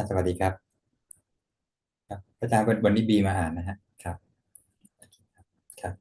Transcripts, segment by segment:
สวัสดีครับครับอาจารย์วันนี้บีมาอ่านนะฮะครับครับ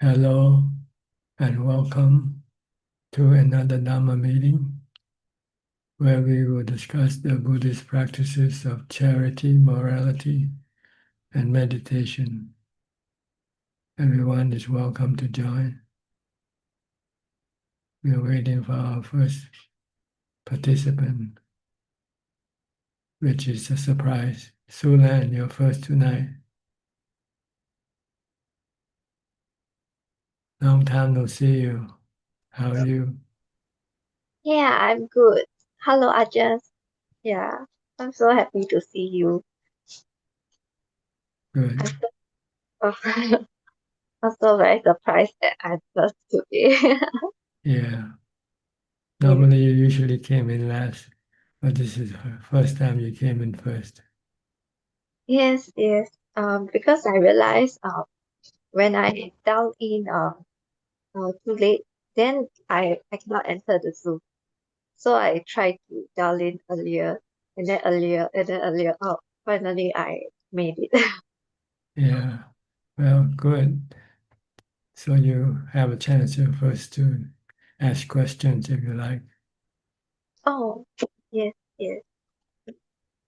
Hello and welcome to another Dhamma meeting where we will discuss the Buddhist practices of charity, morality, and meditation. Everyone is welcome to join. We are waiting for our first participant, which is a surprise. Sulan, you're first tonight. Long time no see you. How are you? Yeah, I'm good. Hello, Ajaan. Yeah, I'm so happy to see you. I'm Good. so, I'm so very surprised that I'm first today. Yeah. Yes, Normally you usually came in last, but this is the first time you came in first. yes. Because I realized when I dial in too late, then I cannot enter the Zoom. So I tried to dial in earlier, and then earlier, and then earlier. Oh, finally I made it. Yeah. Well, good. So you have a chance to first to ask questions if you like. Oh, yes.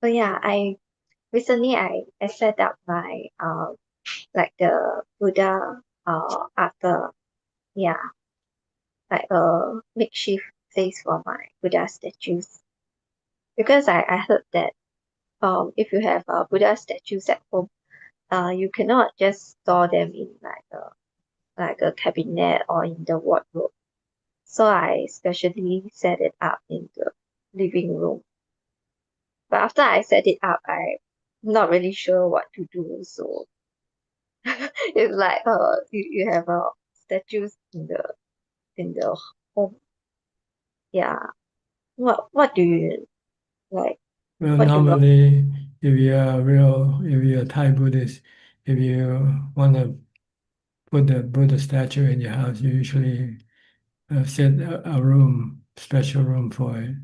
So yeah, I recently I set up my like the Buddha after yeah like a makeshift place for my Buddha statues because I heard that if you have Buddha statues at home you cannot just store them in like a cabinet or in the wardrobe, so I specially set it up in the living room. But after I set it up, I'm not really sure what to do, so it's like you have statues in the home. Yeah. What do you like? Well, What do you normally, if you're a Thai Buddhist, if you want to put the Buddha statue in your house, you usually set a room, special room for it,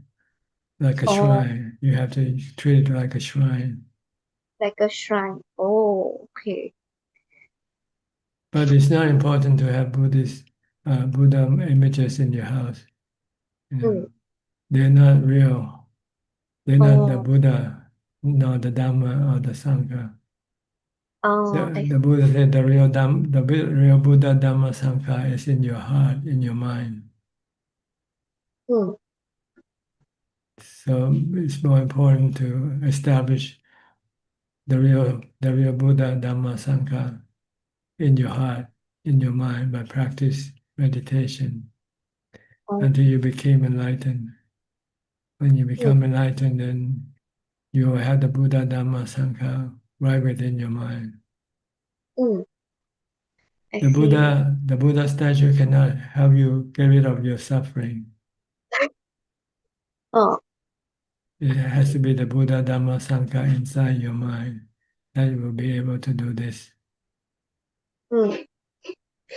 like a oh, shrine. You have to treat it like a shrine. like a shrine? Oh, okay. But it's not important to have Buddha images in your house. You know, Mm. they're not real. They're not the Oh, Buddha, nor the Dhamma or the Sangha. oh, The Buddha said the real Buddha Dhamma Sangha is in your heart, in your mind. mm, So it's more important to establish the real Buddha Dhamma Sangha in your heart, in your mind by practice meditation oh, until you became enlightened. When you mm, become enlightened, then you will have the Buddha Dhamma Sangha right within your mind. mm. I see. The Buddha statue cannot help you get rid of your suffering. Oh, It has to be the Buddha Dhamma Sangha inside your mind that you will be able to do this. mm.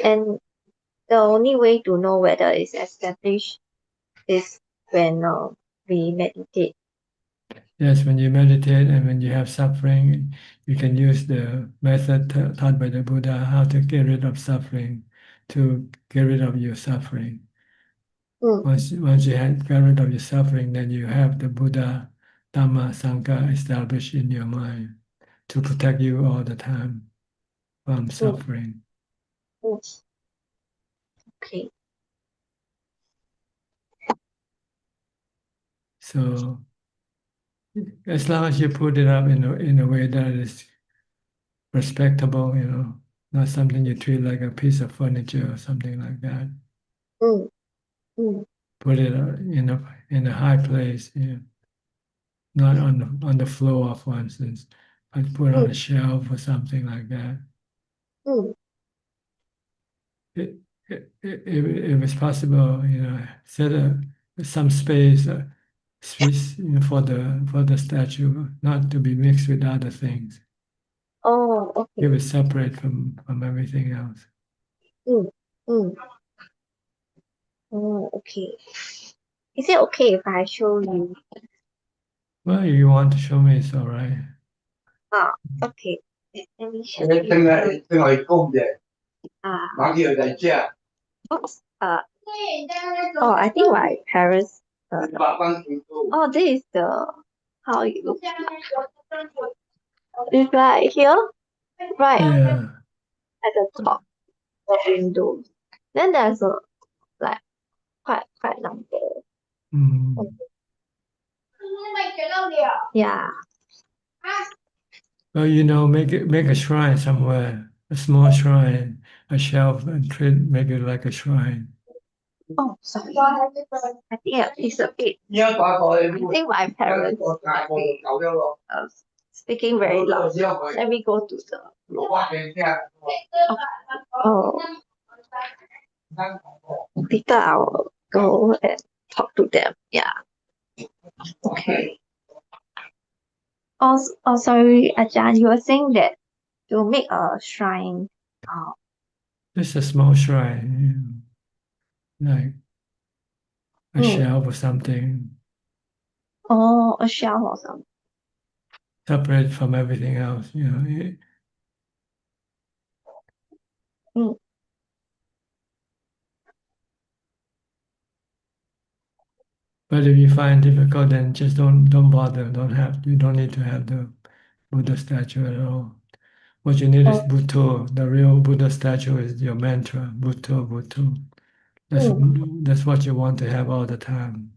And the only way to know whether it's established is when we meditate. Yes, when you meditate and when you have suffering, you can use the method taught by the Buddha how to get rid of suffering, to get rid of your suffering. Once you get rid of your suffering, then you have the Buddha, Dhamma, Sangha established in your mind to protect you all the time from suffering. Okay. So as long as you put it up in a way that is respectable, not something you treat like a piece of furniture or something like that. Put it in a high place, not on the floor, for instance, but put on a shelf or something like that. If it's possible, set some space, for the statue, not to be mixed with other things. Oh, okay. Keep it separate from everything else. Oh, okay. Is it okay if I show you? Well, if you want to show me, it's all right. Okay. Let me show you. Oops. I think my parents. This is the how it looks. It's like here, right Yeah. at the top of the window. Then there's a like quite number. Yeah. Well, make a shrine somewhere, a small shrine, a shelf, and make it like a shrine. Oh, sorry. I think it's a bit. I think my parents might be speaking very loud. Let me go to the Oh, later I'll go and talk to them. Yeah. Okay. Sorry, Ajahn, you were saying that to make a shrine. Just a small shrine, like a shelf or something, A shelf or something. separate from everything else. But if you find difficult, then just don't bother. You don't need to have the Buddha statue at all. What you need is Bhutto. The real Buddha statue is your mantra, Bhutto, Bhutto. That's what you want to have all the time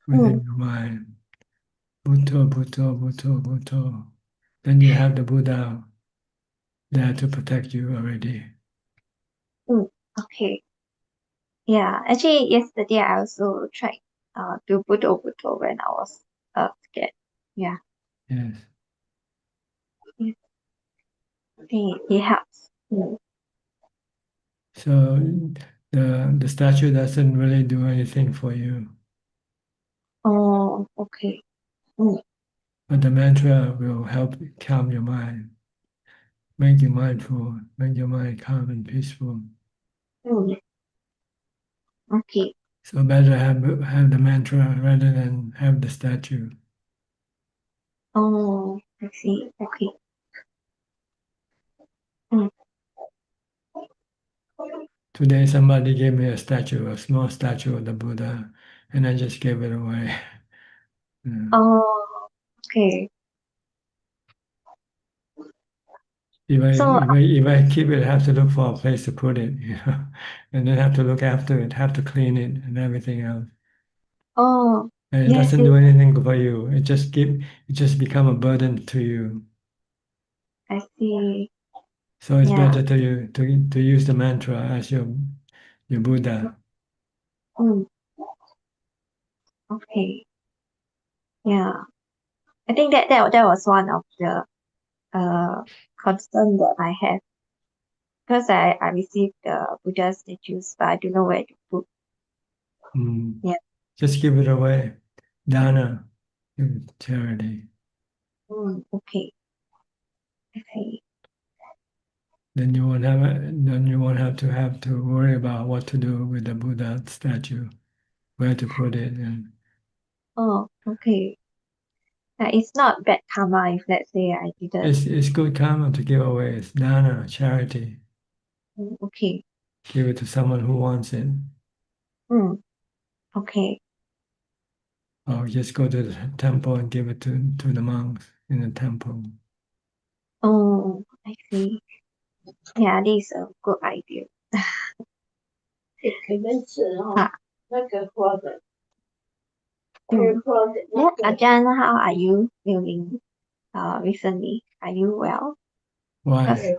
within your mind. Bhutto, Bhutto, Bhutto, Bhutto. Then you have the Buddha there to protect you already. Okay. Yeah, actually yesterday I also tried to Buto when I was scared. Yeah. Yes. It helps. So the statue doesn't really do anything for you, Oh, okay. but the mantra will help calm your mind, make you mindful, make your mind calm and peaceful. Okay. So better have the mantra rather than have the statue. Oh, I see. Okay. Today somebody gave me a small statue of the Buddha, and I just gave it away. Oh, okay. If I keep it, I have to look for a place to put it, and then have to look after it, have to clean it, and everything else. And it Yes, doesn't do anything for you. It just become a burden to you. I see. So it's better to use the mantra as your Buddha. Okay. Yeah. I think that was one of the concern that I have because I received the Buddha statues, but I don't know where to put. Yeah. Just give it away. Dana, charity. Okay. Okay. Then you won't have to worry about what to do with the Buddha statue, where to put it, and Oh, okay. It's not bad karma if let's say I didn't. It's good karma to give away. It's dana, charity. Okay. Give it to someone who wants it. Okay. Or just go to the temple and give it to the monks in the temple. Oh, I see. Yeah, this is a good idea. 可能是哈，那个活的， Mm. 活的 Yeah, Ajahn, how are you feeling recently? Are you well? Why?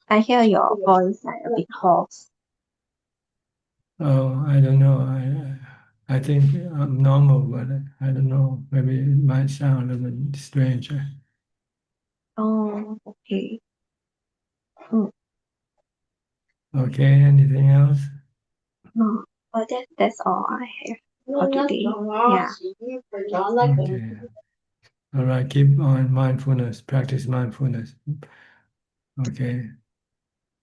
I hear your voice like a bit hoarse. Oh, I don't know. I think I'm normal, but I don't know. Maybe it might sound a little bit strange. Oh, okay. Okay, anything else? No, oh, that's all I have for 那 today. 种啊， Yeah. 洗衣服然后那个 Okay. All right, keep on mindfulness, practice mindfulness. Okay.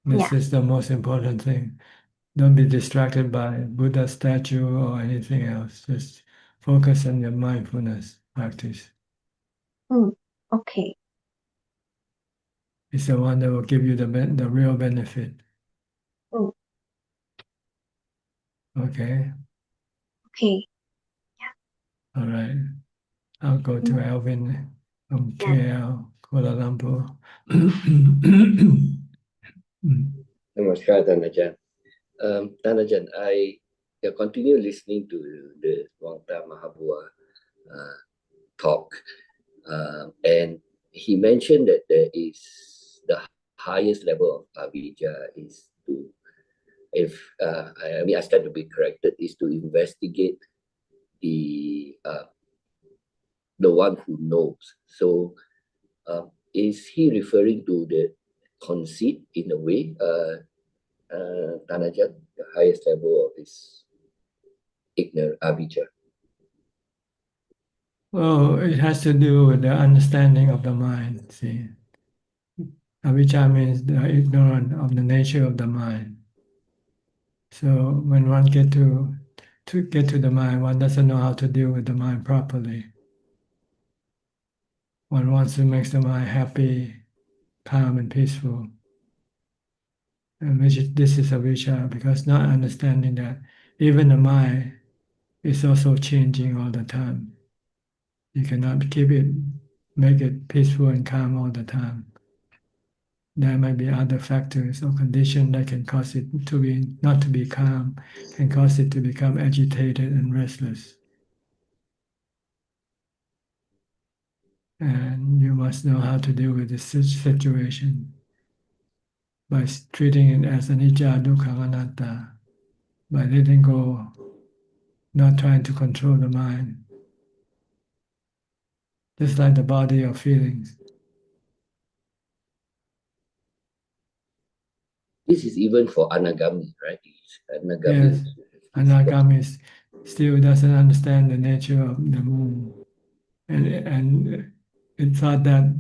This is the most important thing. Don't be distracted by Buddha statue or anything else. Just focus on your mindfulness practice. Okay. It's the one that will give you the real benefit. Mm. Okay. Okay. All right. I'll go to Alvin from KL, Kuala Lumpur. Namaskar, Tanajan. Tanajan, I continue listening to the Wangta Mahabua talk, and he mentioned that there is the highest level of avijja is to, if I mean I stand to be corrected, is to investigate the one who knows. So, is he referring to the conceit in a way? Tanajan, the highest level of his ignorant avijja. Well, it has to do with the understanding of the mind. See, avijja means the ignorance of the nature of the mind. So when one get to the mind, one doesn't know how to deal with the mind properly. One wants to make the mind happy, calm, and peaceful. And this is avijja, because not understanding that even the mind is also changing all the time. You cannot make it peaceful and calm all the time. There might be other factors or conditions that can cause it not to be calm, can cause it to become agitated and restless. And you must know how to deal with this situation by treating it as anicca, dukkha, anatta, by letting go, not trying to control the mind, just like the body or feelings. This is even for anagami, right? Yes, anagami still doesn't understand the nature of the mind, and it thought that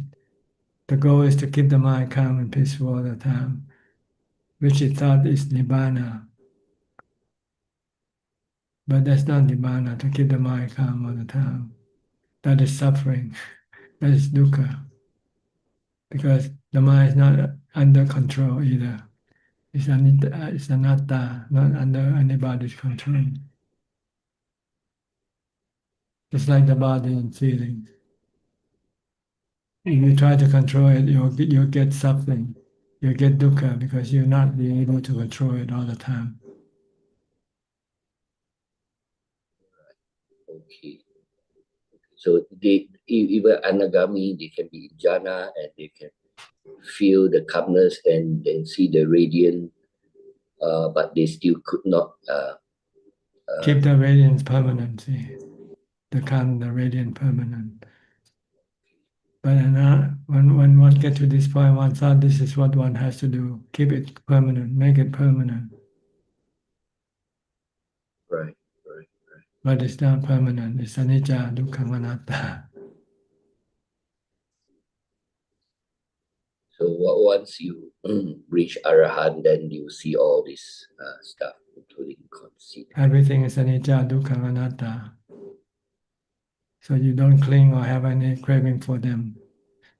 the goal is to keep the mind calm and peaceful all the time, which it thought is nibbana. But that's not nibbana, to keep the mind calm all the time. That is suffering. That is dukkha. Because the mind is not under control either. It's anatta, not under anybody's control. Just like the body and feelings. If you try to control it, you'll get suffering. You'll get dukkha because you're not being able to control it all the time. Okay. So even anagami, they can be in jhana and they can feel the calmness and then see the radiant, but they still could not Keep the radiance permanent, see. The calm, the radiant permanent. But when one get to this point, one thought this is what one has to do. Keep it permanent, make it permanent. right. But it's not permanent. It's anicca, dukkha, anatta. So once you reach arahant, then you see all this stuff, including conceit. Everything is anicca, dukkha, anatta. so you don't cling or have any craving for them.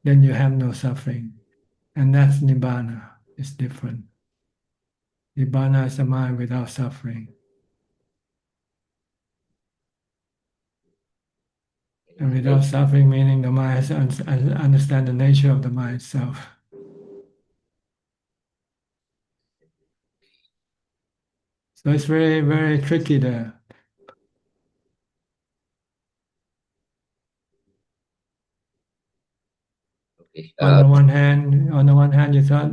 Then you have no suffering. And that's Nibbana. It's different. Nibbana is a mind without suffering. And without suffering, meaning the mind has to understand the nature of the mind itself. So it's very, very tricky there. Okay. On the one hand, you thought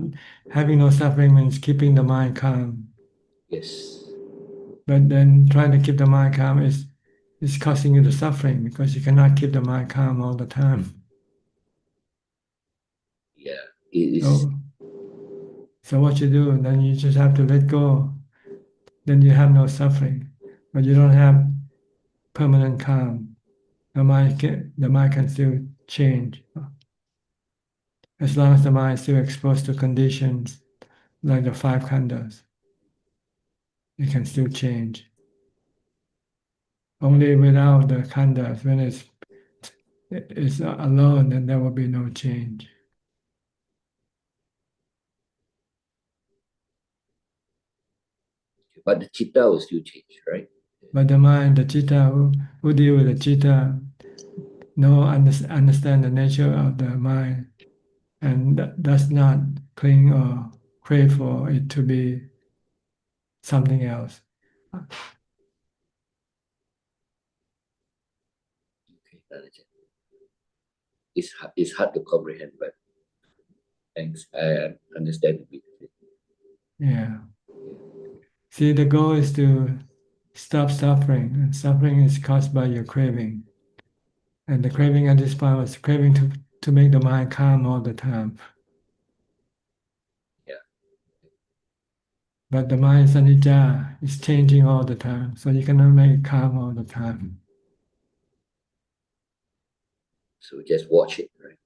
having no suffering means keeping the mind calm. Yes. But then trying to keep the mind calm is causing you the suffering because you cannot keep the mind calm all the time. Yeah. It is. So what you do, then you just have to let go. Then you have no suffering, but you don't have permanent calm. The mind can still change. As long as the mind is still exposed to conditions like the five khandhas, it can still change. Only without the khandhas, when it's alone, then there will be no change. But the chitta will still change, right? But the mind, the citta, who deal with the citta, understand the nature of the mind and does not cling or crave for it to be something else. Okay, it's hard to comprehend, but thanks. I understand a bit of it. Yeah. See, the goal is to stop suffering, and suffering is caused by your craving. And the craving at this point was craving to make the mind calm all the time. Yeah. But the mind is anicca, it's changing all the time, so you cannot make it calm all the time. So just watch it, right?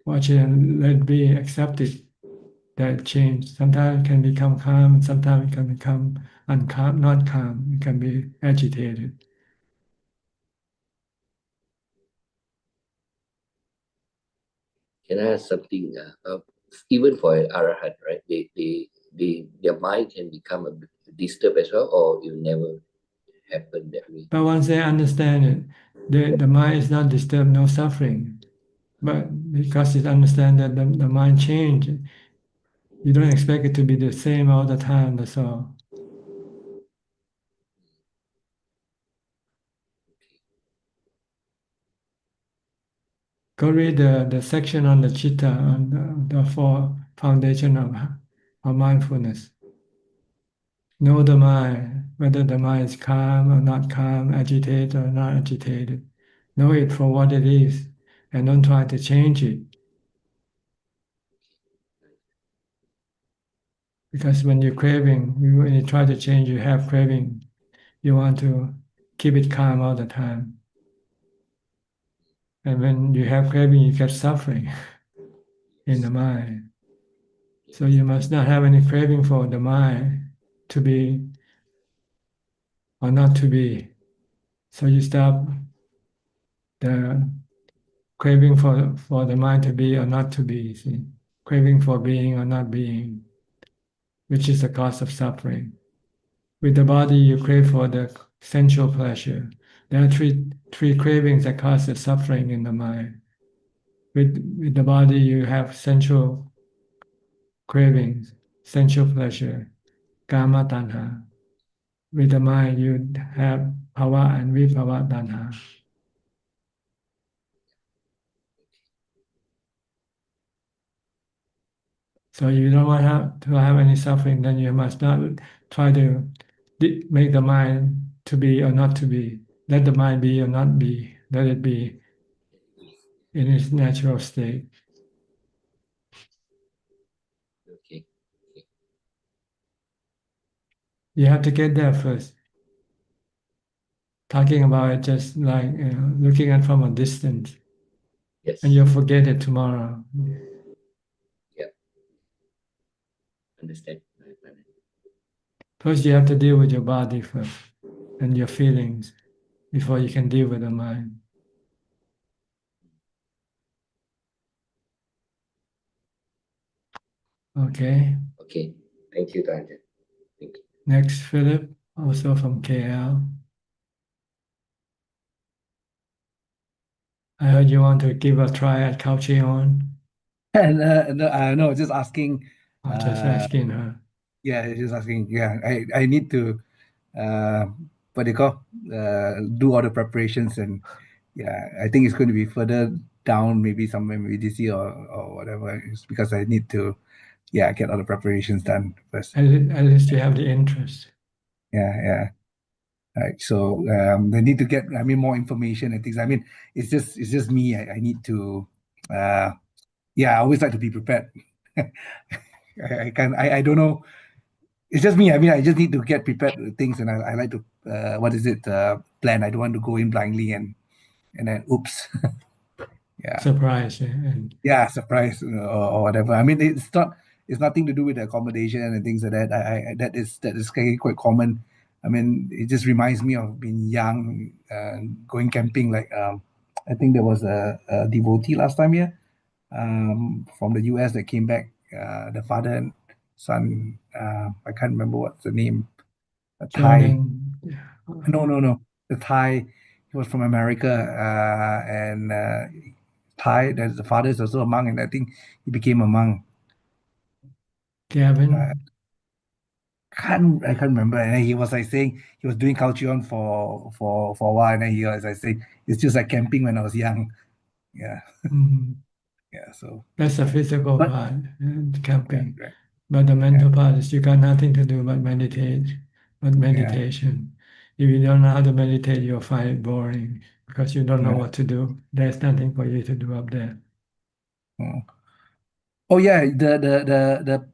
Watch it and let it be, accept it, that change. Sometimes it can become calm, and sometimes it can become uncalm, not calm. It can be agitated. Can I ask something? Even for an arahant, right? Their mind can become a bit disturbed as well, or it will never happen that way. But once they understand it, the mind is not disturbed, no suffering. But because it understands that the mind change, you don't expect it to be the same all the time, that's all. Go read the section on the chitta, on the four foundation of mindfulness. Know the mind, whether the mind is calm or not calm, agitated or not agitated. Know it for what it is, and don't try to change it. Because when you're craving, when you try to change, you have craving. You want to keep it calm all the time. And when you have craving, you get suffering in the mind. So you must not have any craving for the mind to be or not to be. So you stop the craving for the mind to be or not to be, see? Craving for being or not being, which is the cause of suffering. With the body, you crave for the sensual pleasure. There are three cravings that cause the suffering in the mind. With the body, you have sensual cravings, sensual pleasure, kama tanha. With the mind, you have bhava and vibhava tanha. So you don't want to have any suffering, then you must not try to make the mind to be or not to be. Let the mind be or not be. Let it be in its natural state. Okay. You have to get there first. Talking about it just like looking at from a distance, Yes. and you'll forget it tomorrow. Yeah. Understand. First, you have to deal with your body first and your feelings before you can deal with the mind. Okay. Okay. Thank you, Tan Ajahn. Thank you. Next, Philip, also from KL. I heard you want to give a try at Calcion. And no, just asking. I'm just asking her. Yeah, just asking. Yeah, I need to what do you call do all the preparations, and yeah, I think it's going to be further down, maybe somewhere maybe this year or whatever. It's because I need to get all the preparations done first. At least you have the interest. Yeah. Right. So they need to get, I mean, more information and things. I mean, it's just me. I need to I always like to be prepared. I don't know. It's just me. I mean, I just need to get prepared with things, and I like to plan. I don't want to go in blindly and then oops. Yeah. Surprise. And Yeah, surprise or whatever. I mean, it's nothing to do with the accommodation and things like that. That is quite common. I mean, it just reminds me of being young, going camping. Like I think there was a devotee last time here, from the US that came back. The father and son. I can't remember what's the name. A Thai. Jordan. No. The Thai. He was from America, and Thai. There's the father is also a monk, and I think he became a monk. Uh, Gavin. I can't remember. And then he was like saying he was doing Culture for a while, and then he was like saying it's just like camping when I was young. Yeah, Mhm. yeah. So, That's the physical but part, yeah, camping. right, But the yeah, mental part is you got nothing to do but meditate, but yeah, meditation. If you don't know how to meditate, you'll find it boring because you don't know yeah. what to do. There's nothing for you to do up there. Mm. Oh yeah, the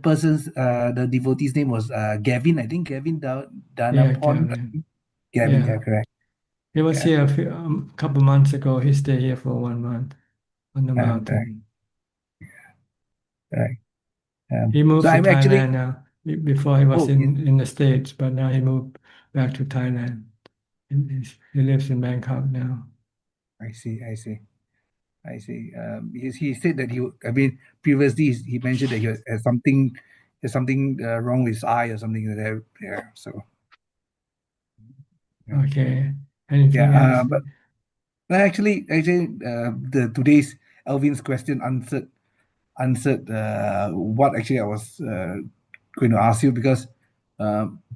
person's the devotee's name was Gavin. I think Gavin Yeah, Danapon. Gavin. Gavin, yeah, Yeah. correct. He was Yeah, here a couple months ago. He stayed here for 1 month on the right, mountain. right. He So moved to I'm actually. Thailand now. Before he was Oh, yeah, in the States, but now he moved back to Thailand. He lives in Bangkok now. I see, I see. I see. He said that I mean, previously he mentioned that he has something wrong with his eye or something like that. Yeah. So, yeah. Okay. Yeah. Anything else? But actually, the today's Alvin's question answered what actually I was going to ask you, because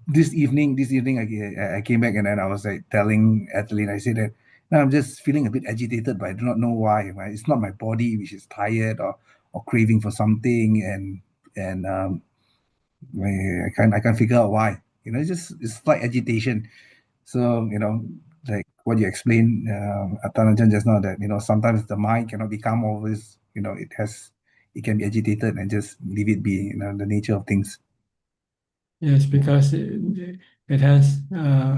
this evening I came back, and then I was like telling Adeline, I said that "No, I'm just feeling a bit agitated, but I do not know why. Right? It's not my body which is tired or craving for something, and I can't figure out why. It's just it's slight agitation. So like what you explained, Atanajan, just now, that sometimes the mind cannot be calm always. It can be agitated, and just leave it be. The nature of things. Yes, because it has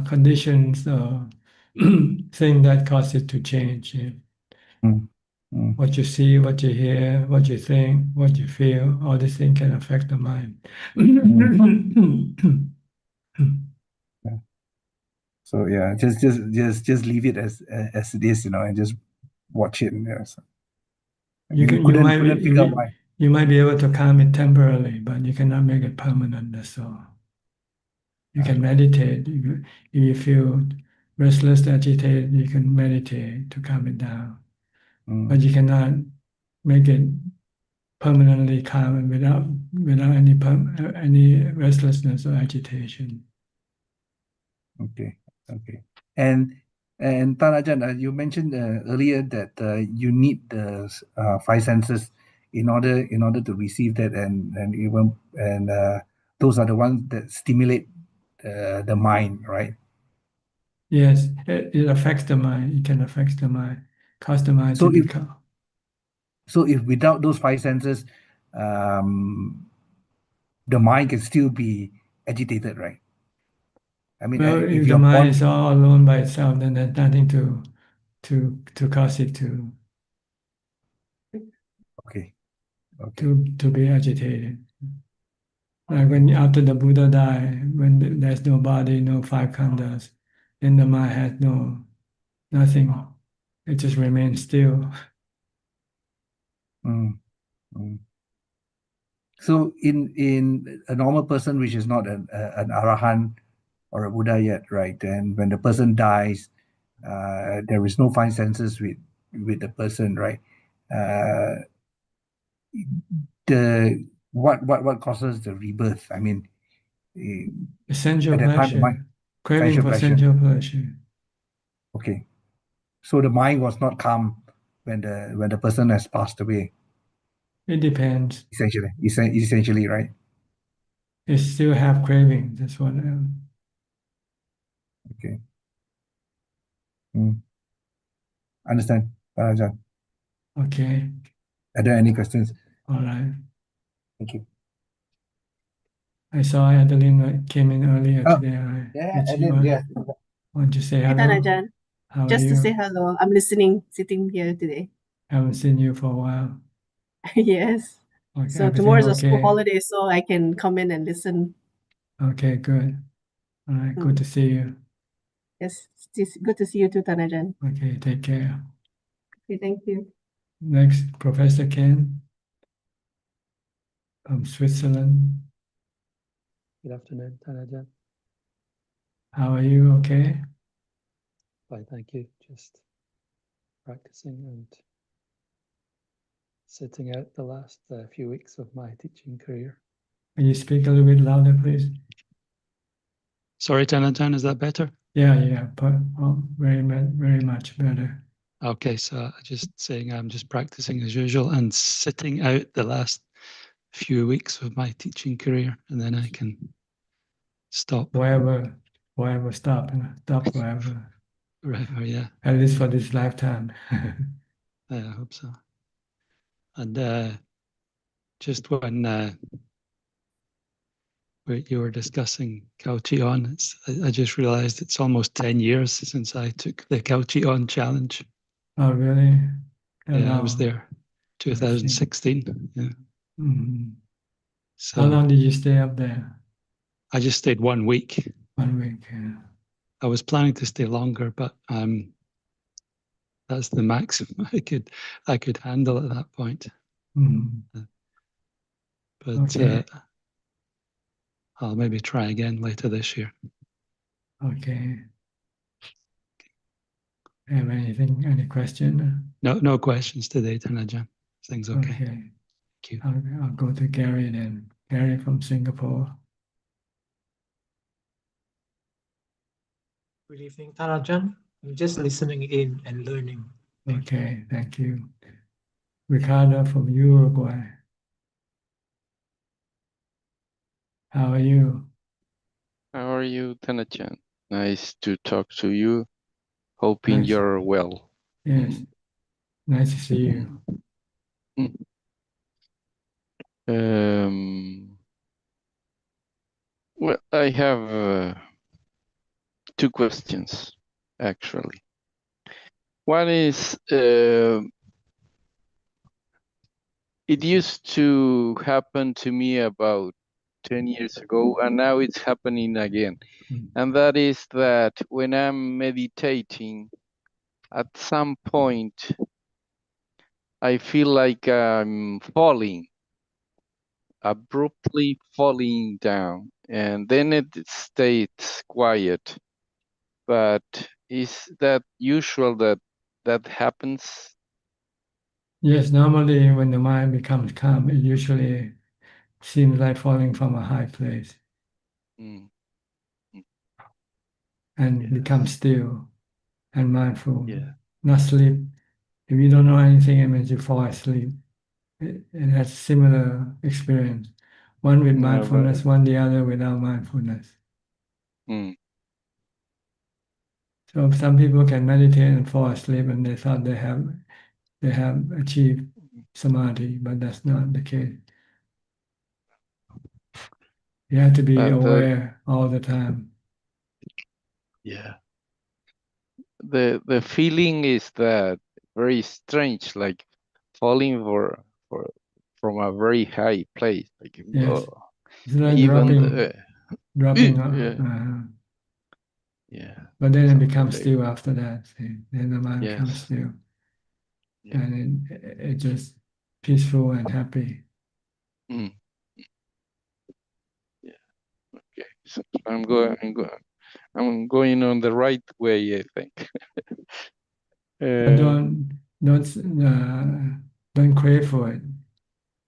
conditions or thing that cause it to change. Yeah. Mm, mm, What you see, what you hear, what you think, what you feel, all these things can affect the mind. mm, yeah. So yeah, just leave it as it is, and just watch it. So, I You mean, you can, you couldn't might couldn't figure out be, why. you might be able to calm it temporarily, but you cannot make it permanent. That's all. You Ah, can meditate. If you feel restless, agitated, you can meditate to calm it down. mm. But you cannot make it permanently calm and without any restlessness or agitation. Okay. Okay. And Tanajan, you mentioned earlier that you need the five senses in order to receive that, and those are the ones that stimulate the mind, right? Yes, it affects the mind. It can affect the mind, cause the mind to So if become. without those five senses, um, the mind can still be agitated, right? I mean, Well, if if the you're mind born, is all alone by itself, then there's nothing to cause it okay, okay, to be agitated. Like when after the Buddha died, when there's no body, no five khandhas, then the mind has nothing. It just remains still. mm, mm. So in a normal person, which is not an arahant or a Buddha yet, right? And when the person dies, there is no fine senses with the person, right? The what causes the rebirth? I mean, Essential at that time, the mind, pleasure, craving sensual for pleasure. sensual pleasure. Okay, so the mind was not calm when the person has passed away. It depends. Essentially, right? It still have craving. That's what. Okay. Understand, Ajahn. Okay. Are there any questions? All right. Thank you. I saw Adeline came in earlier Oh, today. I yeah, met I you. did. Yeah. Want to say Hey, hello? Tanajan. How are Just to say you? hello. I'm listening, sitting here today. Haven't seen you for a while. Yes. Okay, So everything tomorrow is a school okay? holiday, so I can come in and listen. Okay, good. All right, good to see you. Yes, it's good to see you too, Tanajan. Okay, take care. Okay, thank you. Next, Professor Ken from Switzerland. Good afternoon, Tanajan. How are you? Okay? Fine, thank you. Just practicing and sitting out the last few weeks of my teaching career. Can you speak a little bit louder, please? Sorry, Tanajan, is that better? Yeah, very much better. Okay, so just saying I'm just practicing as usual and sitting out the last few weeks of my teaching career, and then I can stop. Wherever, stop wherever. Forever, yeah. At least for this lifetime. I hope so. And just when you were discussing Kauchion, I just realized it's almost 10 years since I took the Kauchion challenge. Oh, really? Yeah, I was there 2016. Yeah. Mm-hmm. So How long did you stay up there? I just stayed 1 week. 1 week, yeah. I was planning to stay longer, but that's the maximum I could handle at that point. Mm-hmm. But okay. I'll maybe try again later this year. Okay. Have any question? No questions today, Tanajan. Things okay. Okay. Thank you. I'll go to Gary then. Gary from Singapore. Good evening, Tarajan. I'm just listening in and learning. Okay, thank you. Ricardo from Uruguay. How are you? How are you, Tanachan? Nice to talk to you. Hoping Nice. you're well. Yes, nice to see you. Well, I have two questions, actually. One is, it used to happen to me about 10 years ago, and now it's happening again. And that is that when I'm meditating, at some point, I feel like I'm falling, abruptly falling down, and then it stays quiet. But is that usual that happens? Yes, normally when the mind becomes calm, it usually seems like falling from a high place Mm. and Yes. becomes still and mindful. Yeah. Not sleep. If you don't know anything, it means you fall asleep. It has similar experience. One with No, mindfulness, one the other without mindfulness. So some people can meditate and fall asleep and they thought they have achieved samadhi, but that's not the case. You have to be aware all the time. Yeah. The feeling is that very strange, like falling from a very high place. Like, Yes. whoa. It's like Even dropping. Yeah. But then it Something becomes like still after that. See? Then the mind becomes Yes. still. Yeah. And it's just peaceful and happy. Mm. So I'm going on the right way, I think. But don't crave for it.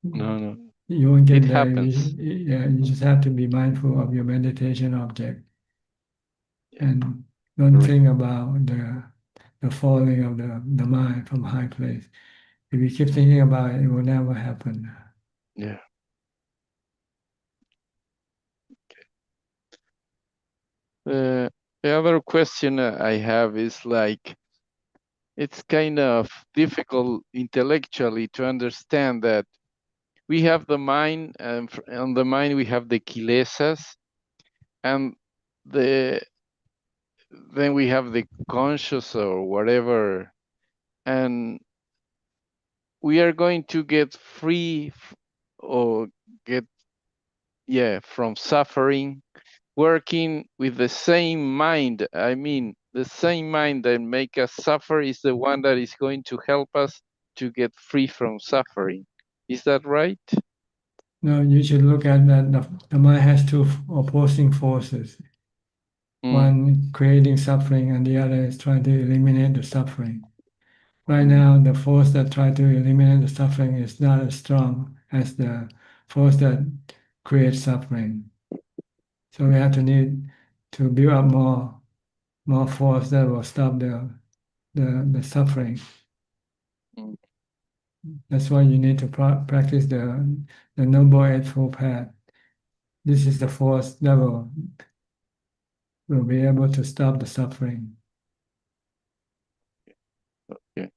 No. You won't get It there. happens. You just have to be mindful of your meditation object, Yeah. and don't Correct. think about the falling of the mind from high place. If you keep thinking about it, it will never happen. Yeah. The other question I have is like, it's kind of difficult intellectually to understand that we have the mind, and on the mind we have the kilesas, and then we have the conscious or whatever, and we are going to get free or get from suffering working with the same mind. I mean, the same mind that make us suffer is the one that is going to help us to get free from suffering. Is that right? No, you should look at that the mind has two opposing forces. One creating suffering and the other is trying to eliminate the suffering. Right now, the force that tries to eliminate the suffering is not as strong as the force that creates suffering. So we have to need to build up more force that will stop the suffering. That's why you need to practice the Noble Eightfold Path. This is the force that will be able to stop the suffering. Okay.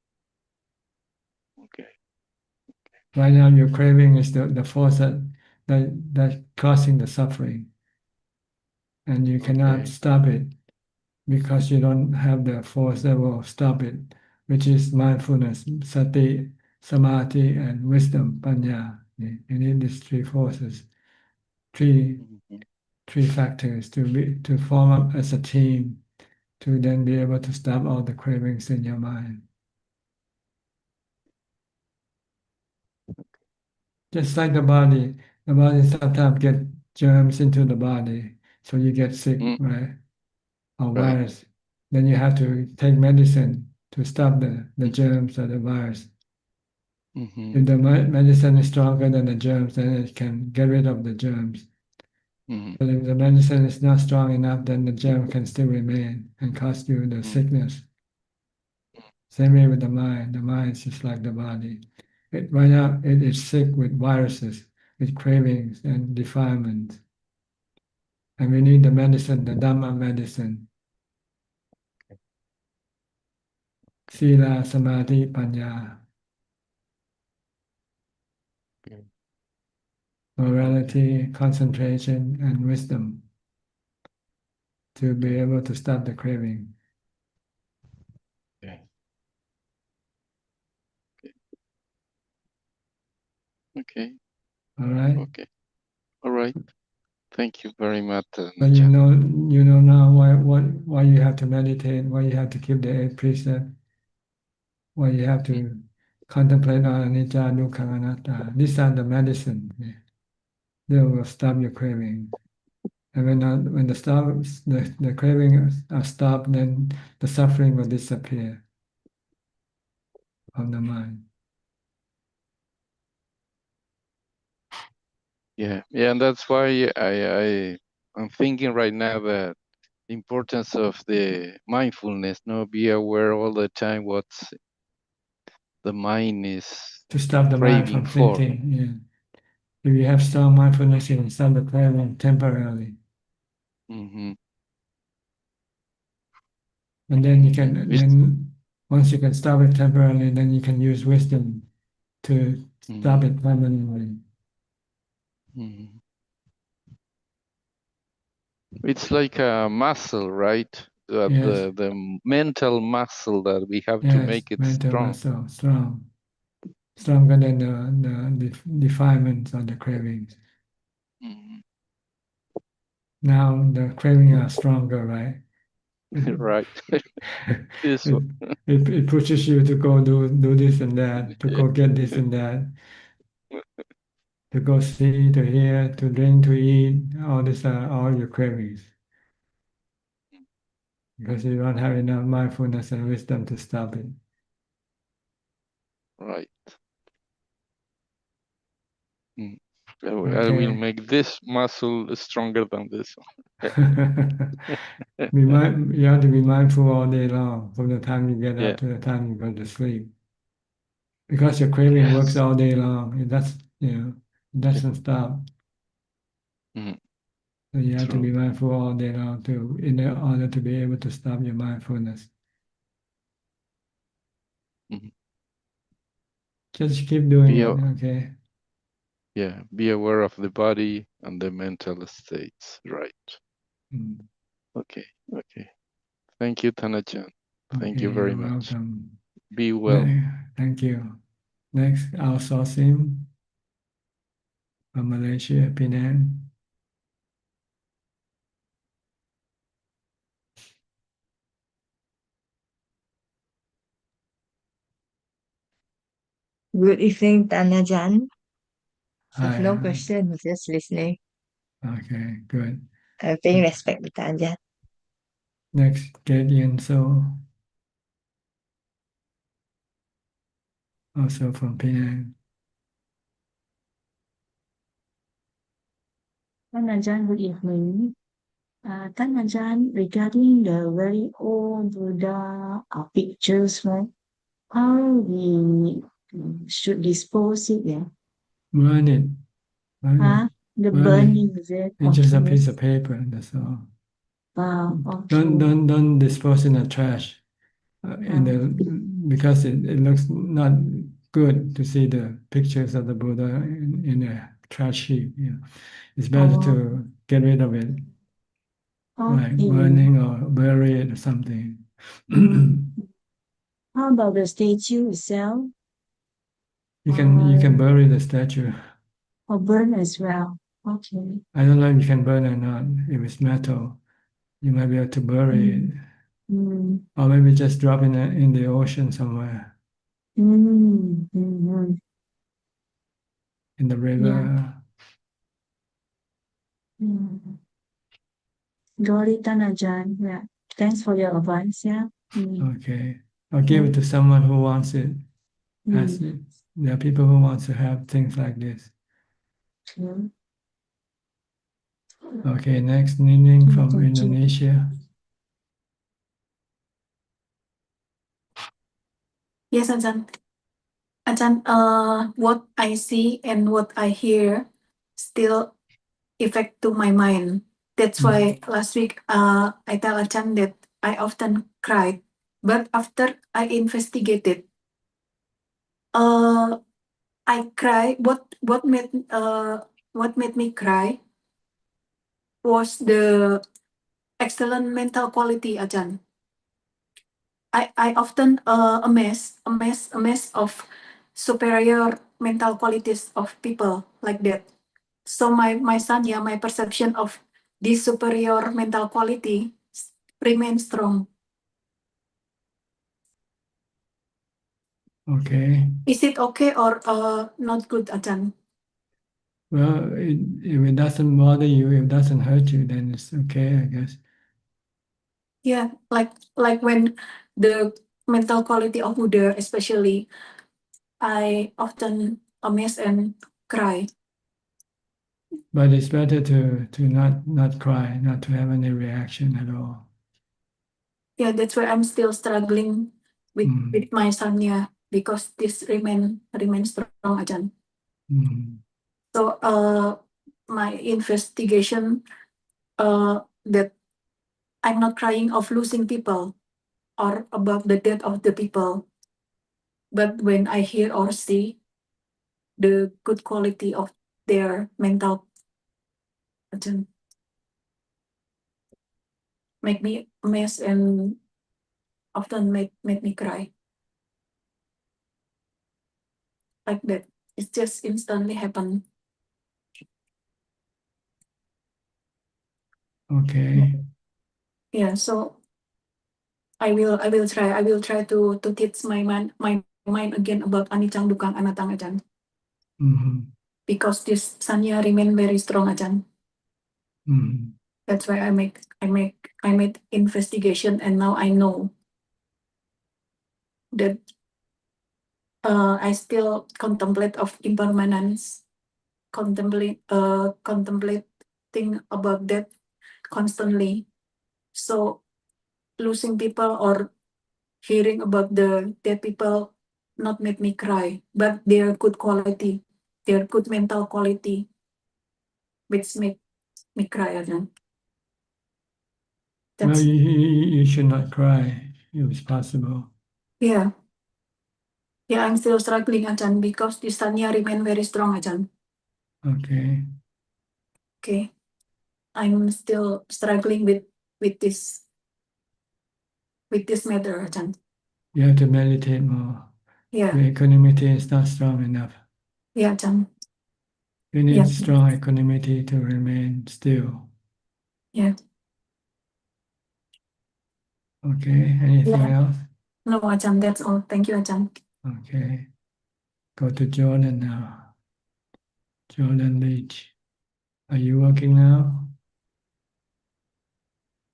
Right now, your craving is the force that causing the suffering, and you cannot stop it because you don't have the force that will stop it, which is mindfulness, sati, samadhi, and wisdom, panya. You need these three forces, three factors to form up as a team to then be able to stop all the cravings in your mind. Just like the body sometimes get germs into the body, so you get sick, right? Or Right. virus. Then you have to take medicine to stop the germs or the virus. If the medicine is stronger than the germs, then it can get rid of the germs. But if the medicine is not strong enough, then the germ can still remain and cause you the sickness. Same way with the mind. The mind is just like the body. Right now, it is sick with viruses, with cravings and defilements. And we need the medicine, the Dhamma medicine. Sila, Samadhi, Panya. Morality, concentration, and wisdom to be able to stop the craving. Okay. All right. Okay. All right. Thank you very much. But you know now why you have to meditate, why you have to keep the eight precepts, why you have to contemplate on anicca, dukkha, anatta. These are the medicine. They will stop your craving. And when the craving are stopped, then the suffering will disappear from the mind. Yeah, and that's why I'm thinking right now that the importance of the mindfulness, be aware all the time what's the mind is To stop the mind craving from for. thinking. Yeah. If you have strong mindfulness, you can stop the craving temporarily. And then you can then once you can stop it temporarily, then you can use wisdom to stop it permanently. It's like a muscle, right? Yes. The mental muscle that we have to Yes, make it mental strong. muscle, strong. Stronger than the defilements or the cravings. Now the cravings are stronger, right? Right. It pushes you to go do this and that, to go get this and that. to go see, to hear, to drink, to eat. All these are all your cravings. Because you don't have enough mindfulness and wisdom to stop it. Right. I will Okay. make this muscle stronger than this one. You have to be mindful all day long, from the time you get Yeah. up to the time you go to sleep. Because your craving works all day long. It doesn't stop. Mhm. So you have to True. be mindful all day long in order to be able to stop your mindfulness. Mhm. Just keep doing Be it, a- okay? Yeah, be aware of the body and the mental states, right? Mm. Okay, okay. Thank you, Tanajan. Thank you Okay, very you're much. welcome. Be well. Thank you. Next, outsourcing from Malaysia, Penang. Good evening, Tanajan. I have no Hi. question, just listening. Okay, good. I'm paying respect to Tanajan. Next, Gideon So, also from Penang. Tanajan, good evening. Tanajan, regarding the very old Buddha pictures, right? How we should dispose it, yeah? Burn it. The Burn burning, is it? It's just a Okay. piece of paper, that's all. Okay. Don't dispose in the trash. Because it looks not good to see the pictures of the Buddha in a trash heap. Yeah. It's better to get rid of it, like Okay. burning or bury it or something. How about the statue itself? You can bury the statue. Or burn as well. Okay. I don't know if you can burn or not. If it's metal, you might be able to bury it, or maybe just drop in the ocean somewhere, in the river. Got it, Tanajan. Yeah. Thanks for your advice. Yeah. Okay. Or give it to someone who wants it. Mm. There are people who want to have things like this. Okay, next, Nining from Indonesia. Yes, Ajahn. Ajahn, what I see and what I hear still affect to my mind. That's why last week I tell Ajahn that I often cried. But after I investigated, I cry. What made me cry was the excellent mental quality, Ajahn. I often amazed of superior mental qualities of people like that. So my son, yeah, my perception of this superior mental quality remains strong. Okay. Is it okay or not good, Ajahn? Well, if it doesn't bother you, if it doesn't hurt you, then it's okay, I guess. Yeah, like when the mental quality of Buddha, especially, I often amaze and cry. But it's better to not cry, not to have any reaction at all. Yeah, that's why I'm still struggling with my son, yeah, because this remain strong, Ajahn. So my investigation that I'm not crying of losing people or about the death of the people, but when I hear or see the good quality of their mental, Ajahn, make me amazed and often make me cry. Like that. It's just instantly happen. Okay. Yeah, so I will try to teach my mind again about anicang dukang anatang, Ajahn. because this sanya remain very strong, Ajahn. That's why I made investigation, and now I know that I still contemplate of impermanence, contemplating about that constantly. So losing people or hearing about the dead people not make me cry, but their good quality, their good mental quality, which make me cry again. Well, That's you should not cry if it's possible. yeah. Yeah, I'm still struggling, Ajahn, because this sanya remain very strong, Ajahn. Okay. Okay. I'm still struggling with this matter, Ajahn. You have to meditate more. Yeah. The equanimity is not strong enough. Yeah, Ajahn. You need Yeah. strong equanimity to remain still. Yeah. Okay. Anything Yeah. else? No, Ajahn, that's all. Thank you, Ajahn. Okay. Go to Jordan now. Jordan Leach. Are you working now?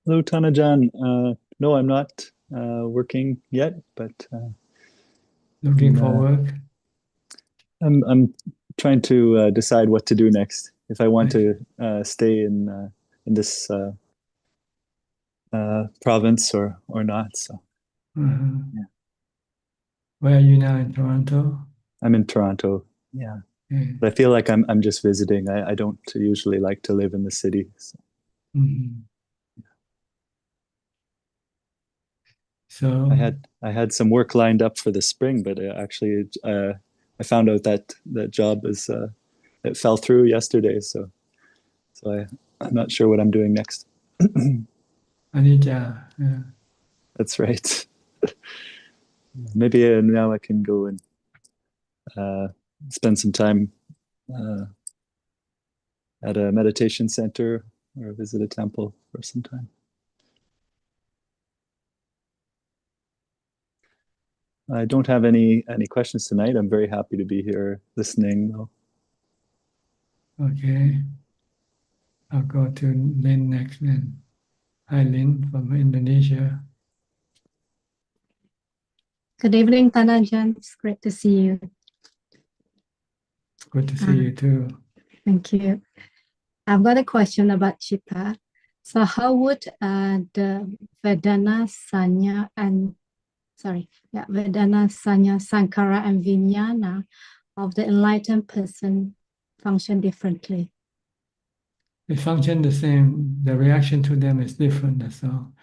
Hello, Tanajan. No, I'm not working yet, but Looking for work? I'm trying to decide what to do next. If I want to stay in this province or not. So Yeah. Where are you now, in Toronto? I'm in Toronto. Yeah, but I feel like I'm just visiting. I don't usually like to live in the city. So. So I had some work lined up for the spring, but actually I found out that that job is it fell through yesterday. So I'm not sure what I'm doing next. Anija, yeah. That's right. Maybe now I can go and spend some time at a meditation center or visit a temple for some time. I don't have any questions tonight. I'm very happy to be here listening, though. Okay. I'll go to Lynn next then. Hi, Lynn from Indonesia. Good evening, Tanajan. It's great to see you. Good to see you too. Thank you. I've got a question about Chitta. So how would the Vedana, Sanya, Vedana, Sanya, Sankara, and Vijnana of the enlightened person function differently? They function the same. The reaction to them is different, that's all.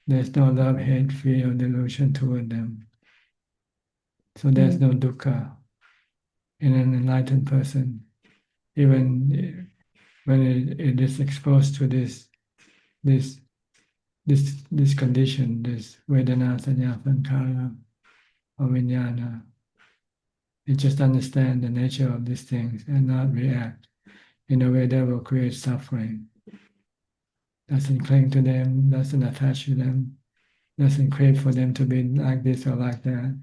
There's no love, hate, fear, or delusion toward them. So there's no dukkha in an enlightened person. Even when it is exposed to this condition, this Vedana, Sanya, Sankara, or Vijnana, it just understand the nature of these things and not react in a way that will create suffering. Doesn't cling to them, doesn't attach to them, doesn't crave for them to be like this or like that.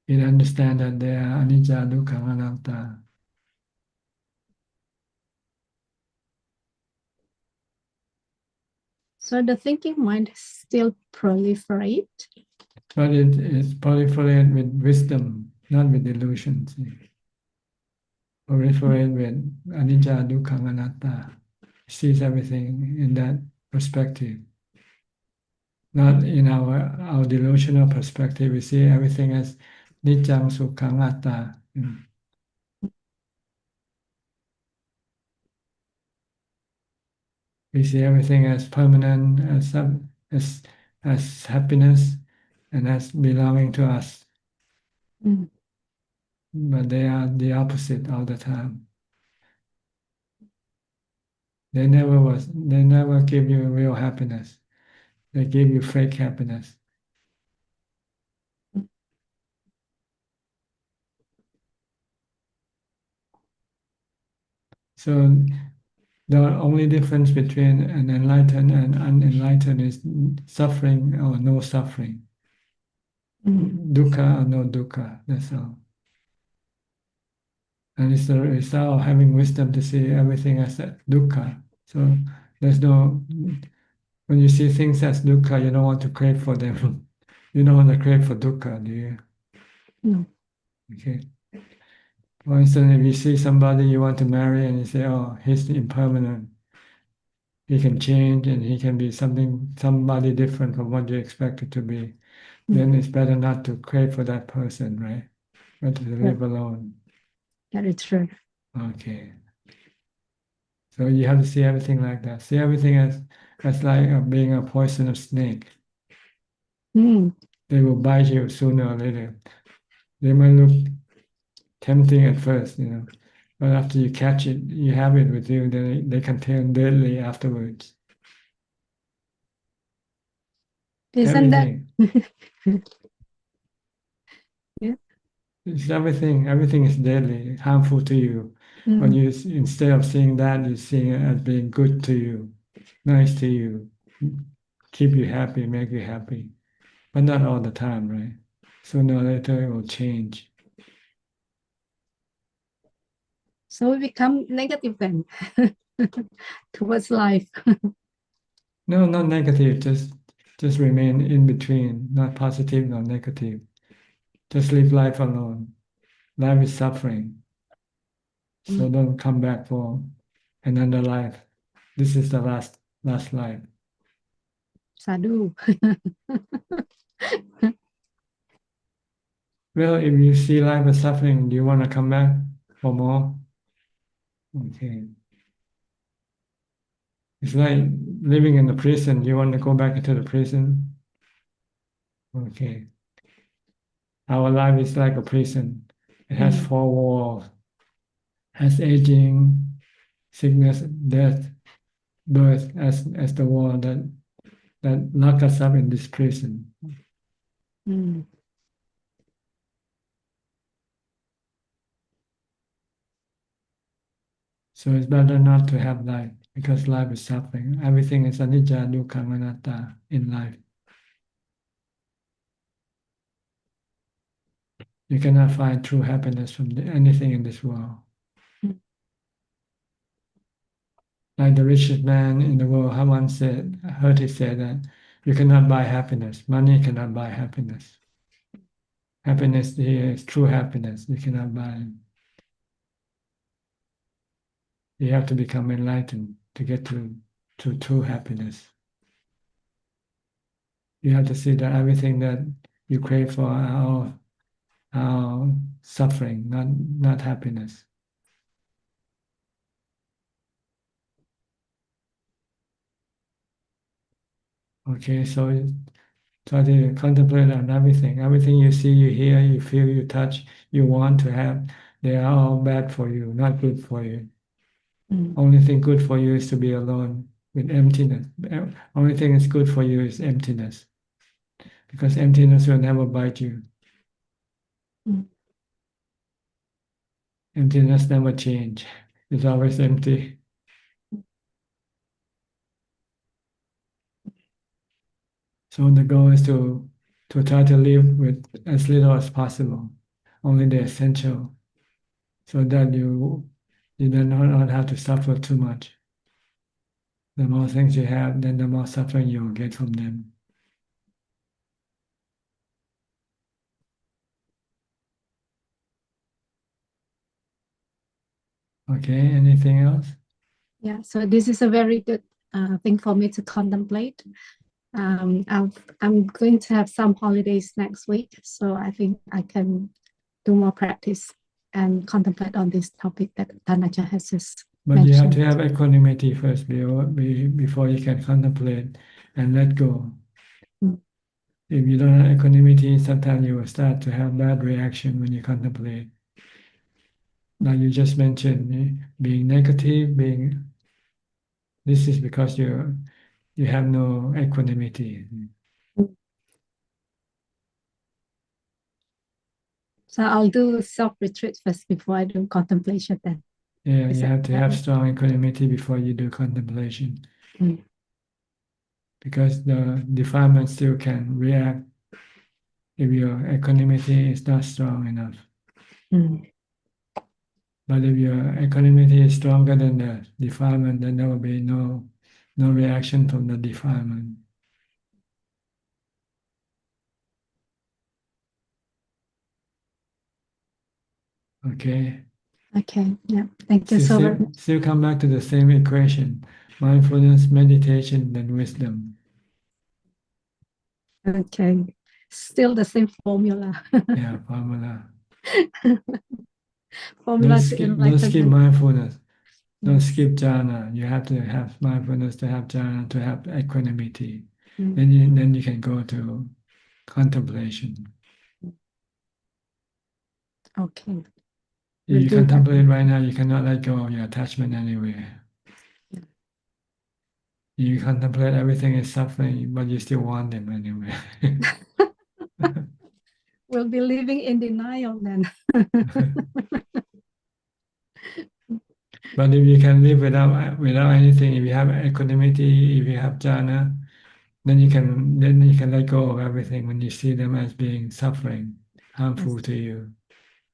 It understands that they are anicca, dukkha, anatta. So the thinking mind still proliferate? But it is proliferate with wisdom, not with delusions. Proliferate with anicca, dukkha, anatta. Sees everything in that perspective. Not in our delusional perspective. We see everything as niccang, sukhang, atta. We see everything as permanent, as happiness, and as belonging to us. But they are the opposite all the time. They never give you real happiness. They give you fake happiness. So the only difference between an enlightened and unenlightened is suffering or no suffering. Dukkha or no dukkha, that's all. And it's the result of having wisdom to see everything as a dukkha. So there's no, when you see things as dukkha, you don't want to crave for them. You don't want to crave for dukkha, do you? No. Okay. For instance, if you see somebody you want to marry and you say, oh, he's impermanent, he can change and he can be somebody different from what you expect it to be, then it's better not to crave for that person, right? Better to live alone. That is true. Okay. So you have to see everything like that. See everything as like being a poisonous snake. They will bite you sooner or later. They might look tempting at first, but after you catch it, you have it with you, then they can turn deadly afterwards. Isn't Everything. Yeah. It's everything. Everything is deadly, harmful to you. But you, instead of seeing that, you see it as being good to you, nice to you, keep you happy, make you happy. But not all the time, right? Sooner or later it will change. So we become negative then towards life. No, not negative. Just remain in between, not positive, not negative. Just live life alone. Life is suffering. So don't come back for another life. This is the last life. Sadhu. Well, if you see life as suffering, do you want to come back for more? Okay. It's like living in the prison. Do you want to go back into the prison? Okay. Our life is like a prison. It has four walls, has aging, sickness, death, birth as the wall that lock us up in this prison. So it's better not to have life because life is suffering. Everything is anicca, dukkha, anatta in life. You cannot find true happiness from anything in this world. Like the richest man in the world, once said, I heard he say that you cannot buy happiness. Money cannot buy happiness. Happiness here is true happiness. You cannot buy it. You have to become enlightened to get to true happiness. You have to see that everything that you crave for are suffering, not happiness. Okay, so try to contemplate on everything. Everything you see, you hear, you feel, you touch, you want to have, they are all bad for you, not good for you. Only thing good for you is to be alone with emptiness. Only thing that's good for you is emptiness. Because emptiness will never bite you. Emptiness never change. It's always empty. So the goal is to try to live with as little as possible, only the essential, so that you do not have to suffer too much. The more things you have, then the more suffering you will get from them. Okay, anything else? Yeah, so this is a very good thing for me to contemplate. I'm going to have some holidays next week, so I think I can do more practice and contemplate on this topic that Tanaja has just But mentioned. you have to have equanimity first before you can contemplate and let go. If you don't have equanimity, sometimes you will start to have bad reaction when you contemplate. Like you just mentioned, being negative, this is because you have no equanimity. So I'll do self-retreat first before I do contemplation then. Yeah, you have to have strong equanimity before you do contemplation. Because the defilement still can react if your equanimity is not strong enough. But if your equanimity is stronger than the defilement, then there will be no reaction from the defilement. Okay. Okay. Yeah. Thank you so very much. Still come back to the same equation: mindfulness, meditation, and wisdom. Okay. Still the same formula. Yeah, formula. Formula to Don't skip enlightenment. mindfulness. Don't Yes. skip jhana. You have to have mindfulness to have jhana, to have equanimity. Mm. Then you can go to contemplation. Okay. If We'll you do that. contemplate right now, you cannot let go of your attachment anywhere. You contemplate everything is suffering, but you still want them anyway. We'll be living in denial then. But if you can live without anything, if you have equanimity, if you have jhana, then you can let go of everything when you see them as being suffering, harmful to you.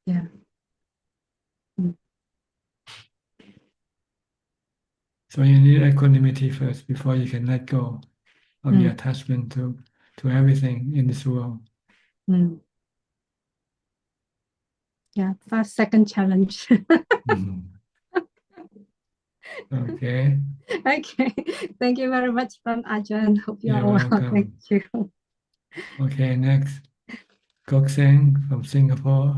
Yeah. Mm. So you need equanimity first before you can let go of your Mm. attachment to everything in this world. Mm. Yeah. First, second challenge. Okay. Okay. Thank you very much, Pan Ajahn. Hope you You're are well. Thank welcome. you. Okay, next, Kok Seng from Singapore.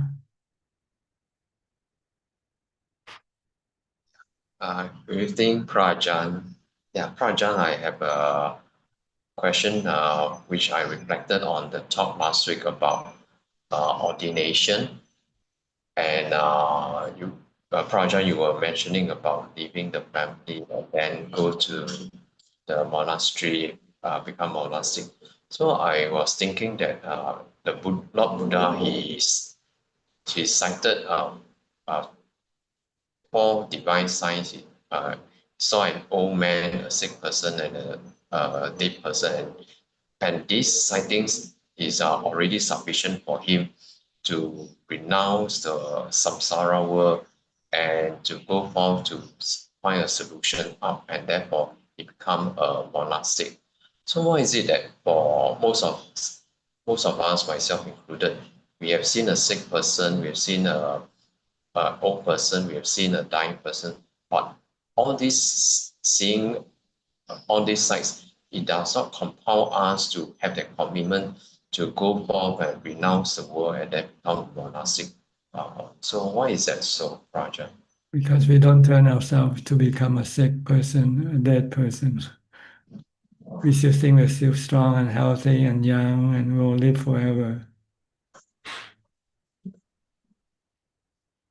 Good evening, Prajan. Yeah, Prajan, I have a question which I reflected on the talk last week about ordination. And Prajan, you were mentioning about leaving the family and then go to the monastery, become monastic. So I was thinking that Lord Buddha, he cited uh, four divine signs. Saw an old man, a sick person, and a dead person. And these sightings is already sufficient for him to renounce the samsara world and to go forth to find a solution out, and therefore he become a monastic. So why is it that for most of us, myself included, we have seen a sick person, we have seen a old person, we have seen a dying person, but all this seeing all these sights, it does not compel us to have that commitment to go forth and renounce the world and then become monastic. So why is that so, Raja? Because we don't turn ourselves to become a sick person, a dead person. We still think we're still strong and healthy and young and will live forever.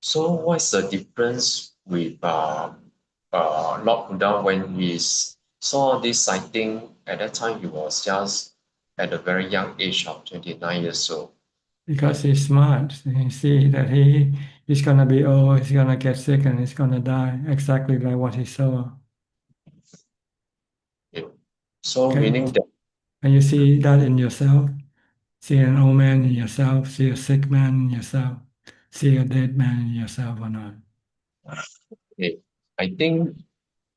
So what's the difference with Lord Buddha when he saw this sighting? At that time, he was just at a very young age of 29 years old. Because he's smart. He see that he's gonna be old, he's gonna get sick, and he's gonna die, exactly like what he saw. Yeah. So Okay. meaning that And you see that in yourself. See an old man in yourself, see a sick man in yourself, see a dead man in yourself or not. okay, I think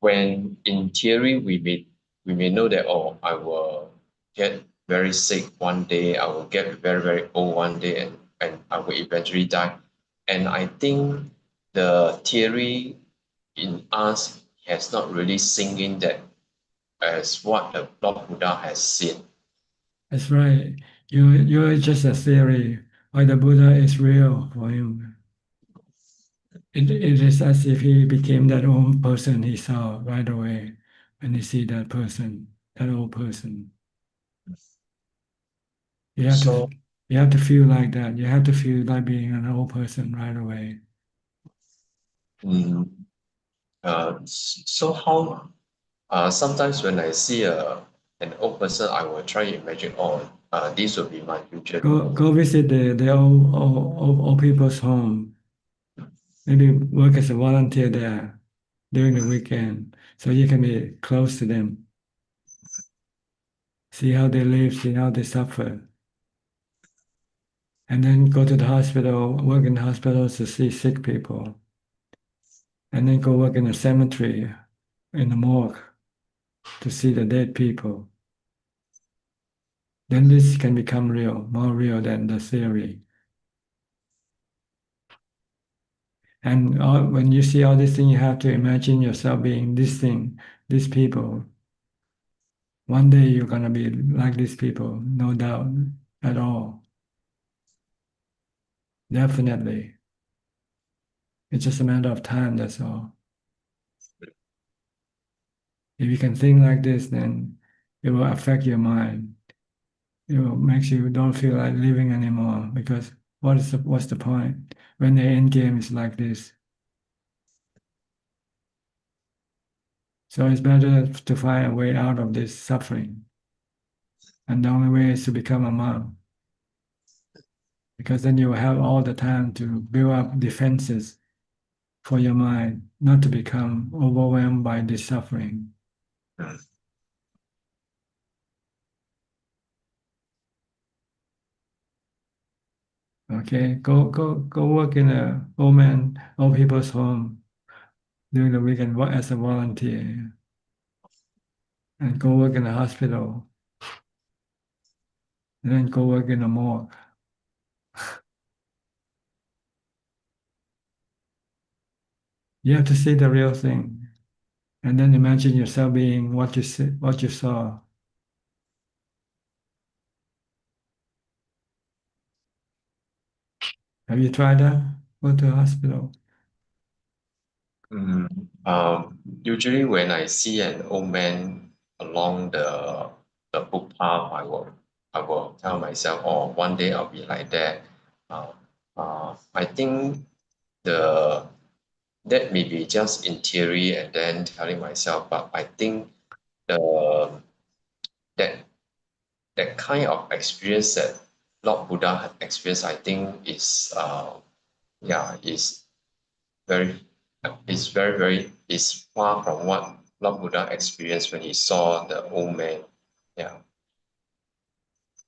when in theory we may know that, oh, I will get very sick one day, I will get very, very old one day, and I will eventually die. And I think the theory in us has not really sink in that as what the Lord Buddha has seen. That's right. You're just a theory, while the Buddha is real for him. It is as if he became that old person he saw right away when he see that person, that old person. You have So, to you have to feel like that. You have to feel like being an old person right away. mm, so how sometimes when I see an old person, I will try to imagine, oh, this will be my future. Go visit the old people's home. Maybe work as a volunteer there during the weekend so you can be close to them. See how they live, see how they suffer. and then go to the hospital, work in hospitals to see sick people, and then go work in a cemetery, in the morgue, to see the dead people. Then this can become real, more real than the theory. And when you see all these things, you have to imagine yourself being this thing, these people. One day you're going to be like these people, no doubt at all. Definitely. It's just a matter of time, that's all. If you can think like this, then it will affect your mind. It will make you don't feel like living anymore, because what's the point when the end game is like this? So it's better to find a way out of this suffering. And the only way is to become a monk, because then you will have all the time to build up defenses for your mind, not to become overwhelmed by this suffering. Okay, go work in a old people's home during the weekend, work as a volunteer, and go work in a hospital, and then go work in a morgue. You have to see the real thing, and then imagine yourself being what you saw. Have you tried that? Go to a hospital. Usually when I see an old man along the footpath, I will tell myself, oh, one day I'll be like that. I think the that may be just in theory and then telling myself, but I think the that that kind of experience that Lord Buddha had experienced, I think yeah, very is far from what Lord Buddha experienced when he saw the old man. Yeah.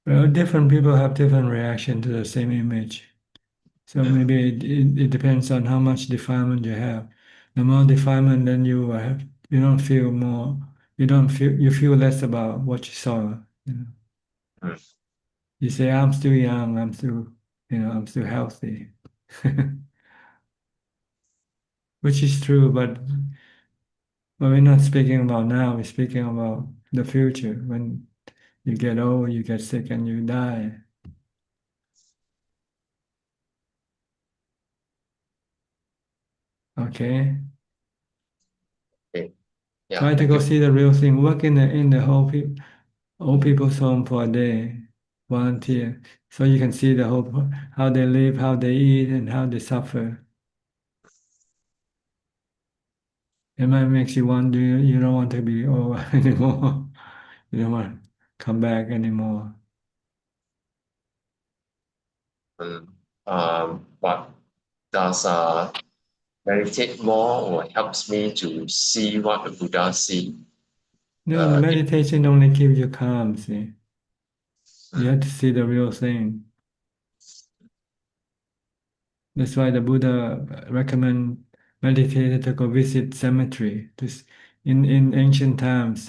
Well, different people have different reaction to the same image. So maybe it depends on how much defilement you have. The more defilement, then you don't feel more, you feel less about what you saw. You know. You say, I'm still young, I'm still healthy. Which is true, but we're not speaking about now, we're speaking about the future. When you get old, you get sick, and you die. Okay? Okay. Yeah, Try to thank go you. see the real thing. Work in the old people's home for a day, volunteer, so you can see the whole how they live, how they eat, and how they suffer. It might make you wonder, you don't want to be old anymore. You don't want to come back anymore. But does meditate more or helps me to see what the Buddha see? No, the It, meditation only keeps you calm, see. You have to see the real thing. That's why the Buddha recommend meditator to go visit cemetery. In ancient times,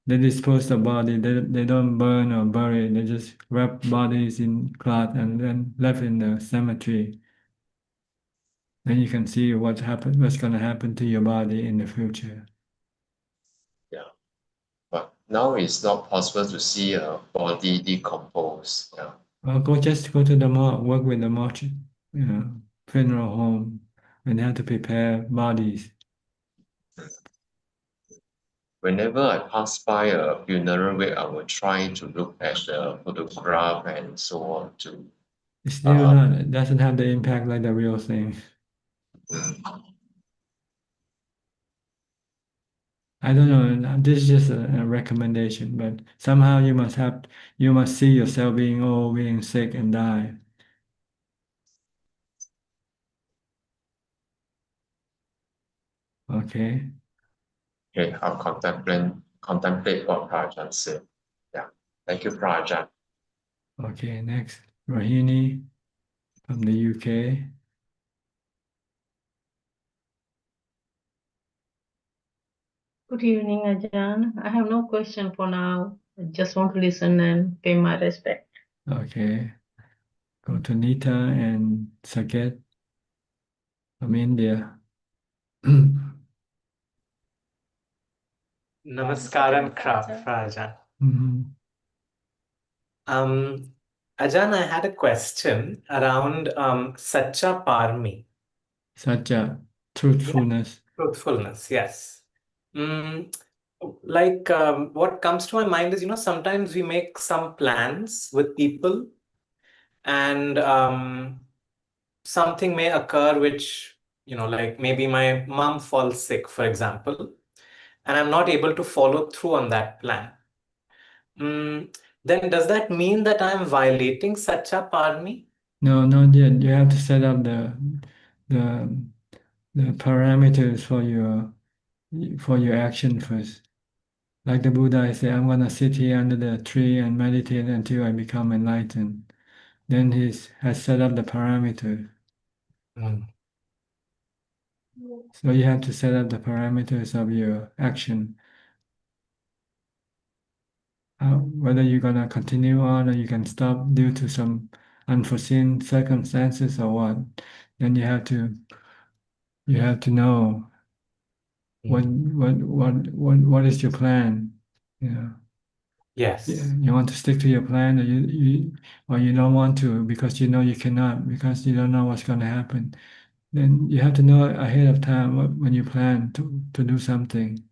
they dispose the body. They don't burn or bury. They just wrap bodies in cloth and then left in the cemetery. Then you can see what's going to happen to your body in the future. yeah. But now it's not possible to see a body decompose. Yeah. Well, just go to the morgue, work with the morgue, funeral home, and how to prepare bodies. Whenever I pass by a funeral wake, I will try to look at the photograph and so on to It's still not, it doesn't have the impact like the real thing. I don't know. This is just a recommendation, but somehow you must see yourself being old, being sick, and die. Okay. Okay, I'll contemplate what Prajan said. Yeah. Thank you, Prajan. Okay. Next. Rohini from the UK. Good evening, Ajahn. I have no question for now. I just want to listen and pay my respect. Okay. Go to Nita and Saket from India. Namaskaram, Rajan. Mhm. Ajahn, I had a question around Sacha Parmi. Satya, truthfulness. Truthfulness, yes. What comes to my mind is, sometimes we make some plans with people and something may occur which, like maybe my mom falls sick, for example, and I'm not able to follow through on that plan. Then does that mean that I'm violating Sacha Parmi? No, not yet. You have to set up the the parameters for your action first. Like the Buddha, I say, I'm gonna sit here under the tree and meditate until I become enlightened. Then he has set up the parameters. So you have to set up the parameters of your action. Whether you're gonna continue on or you can stop due to some unforeseen circumstances or what, then you have to know what is your plan. Yes. You want to stick to your plan, or you don't want to because you know you cannot, because you don't know what's going to happen. Then you have to know ahead of time when you plan to do something.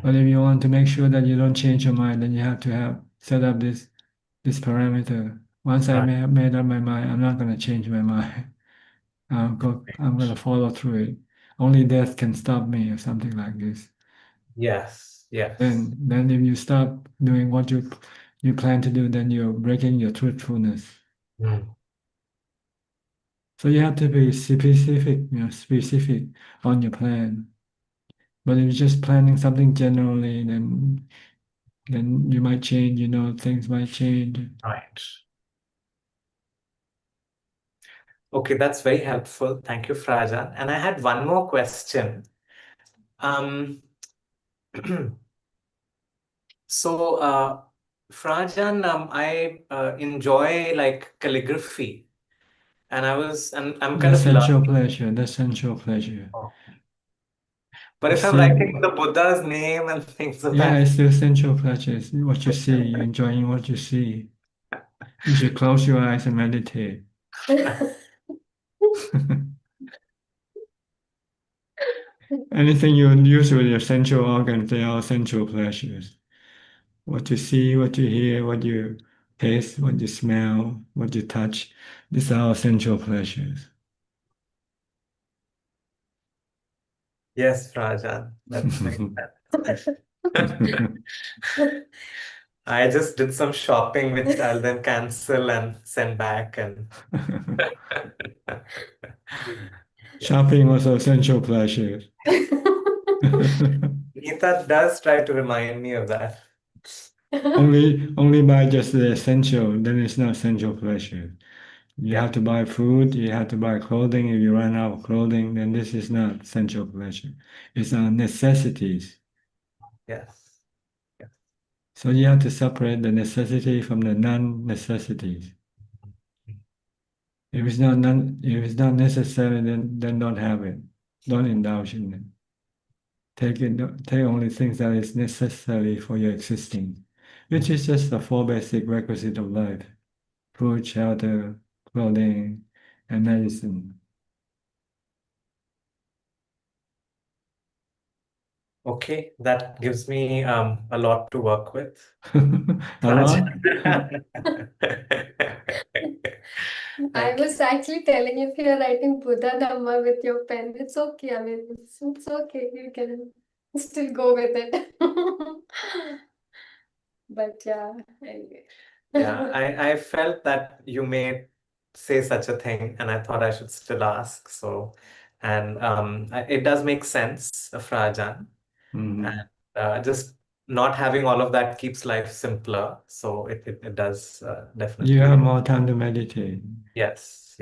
But if you want to make sure that you don't change your mind, then you have to set up this parameter. Once I made up my mind, I'm not going to change my mind. I'm going to follow through it. Only death can stop me, or something like this. Yes, yes. Then if you stop doing what you plan to do, then you're breaking your truthfulness. So you have to be specific on your plan. But if you're just planning something generally, then you might change, things might change. Right. Okay, that's very helpful. Thank you, Frajan. And I had one more question. So, Frajan, I enjoy like calligraphy, and I'm kind That's of sensual learning. pleasure. That's sensual pleasure. But You if I'm see, writing the Buddha's name and things of yeah, that, it's still sensual pleasure. It's what you see. You're enjoying what you see. You should close your eyes and meditate. Anything you use with your sensual organs, they are sensual pleasures. What you see, what you hear, what you taste, what you smell, what you touch, these are all sensual pleasures. yes, Frajan, that makes sense. I just did some shopping, which I'll then cancel and send back. And Shopping also sensual pleasures. Geeta does try to remind me of that. Only by just the essential, then it's not sensual pleasure. You have to buy food, you have to buy clothing. If you run out of clothing, then this is not sensual pleasure. It's necessities. Yes. So you have to separate the necessity from the non-necessities. If it's not necessary, then don't have it. Don't indulge in it. Take only things that is necessary for your existing, which is just the four basic requisites of life: food, shelter, clothing, and medicine. Okay, that gives me a lot to work with. A lot? I was actually telling if you're writing Buddha Dhamma with your pen, it's okay. I mean, it's okay. You can still go with it. But yeah, anyway. Yeah, I felt that you may say such a thing, and I thought I should still ask. So, and it does make sense, Frajan. And just not having all of that keeps life simpler. So it does definitely. You have more time to meditate. Yes.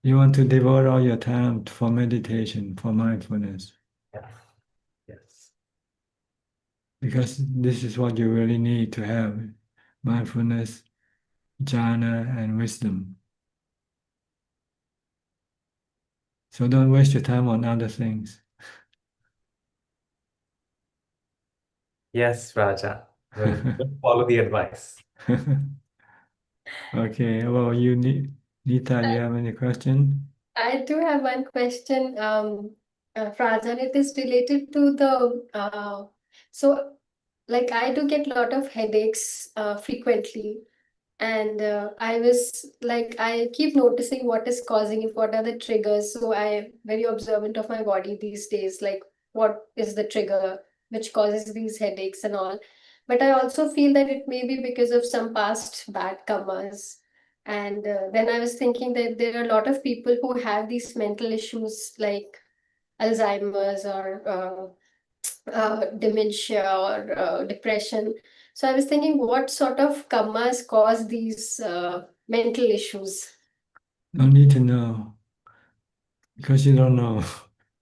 You want to devote all your time for meditation, for mindfulness. Yeah. Yes. Because this is what you really need to have mindfulness, jhana, and wisdom. So don't waste your time on other things. Yes, Raja. We'll follow the advice. Okay, well, Nita, you have any question? I do have one question, Frazan. It is related to the so like I do get a lot of headaches frequently, and I was like I keep noticing what is causing it, what are the triggers. So I am very observant of my body these days, like what is the trigger which causes these headaches and all. But I also feel that it may be because of some past bad karmas. And then I was thinking that there are a lot of people who have these mental issues like Alzheimer's or dementia or depression. So I was thinking, what sort of karmas cause these mental issues? No need to know because you don't know,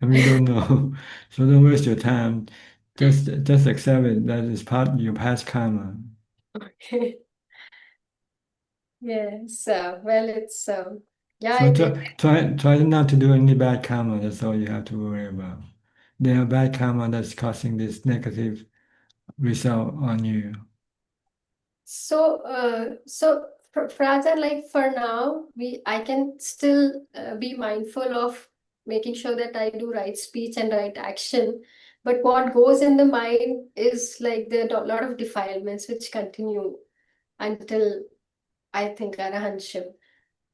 and we don't know. So don't waste your time. Just accept it. That is part of your past karma. Okay. Yes. Well, it's yeah. So try not to do any bad karma. That's all you have to worry about. There are bad karma that's causing this negative result on you. So, Fraza, like for now, I can still be mindful of making sure that I do right speech and right action. But what goes in the mind is like there are a lot of defilements which continue until I think arahantship.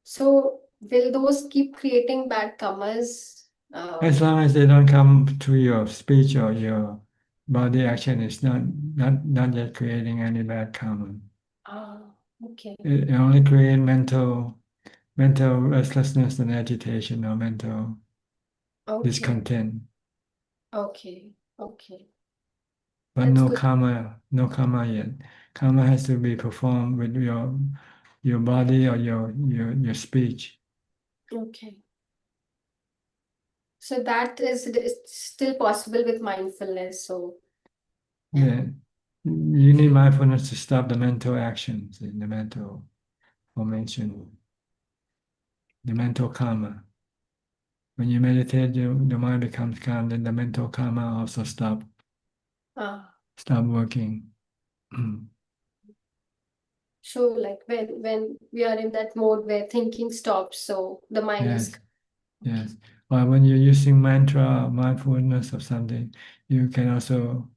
So, will those keep creating bad karmas? As long as they don't come to your speech or your body action, it's not yet creating any bad karma. Okay. It only create mental restlessness and agitation or mental Okay. discontent. Okay. Okay. But That's no good. karma yet. Karma has to be performed with your body or your speech. Okay. So that is still possible with mindfulness. So Yeah. You need mindfulness to stop the mental actions in the mental formation, the mental karma. When you meditate, the mind becomes calm, then the mental karma also stop working. so like when we are in that mode where thinking stops, so the mind is Yes. Or when you're using mantra or mindfulness or something, you can also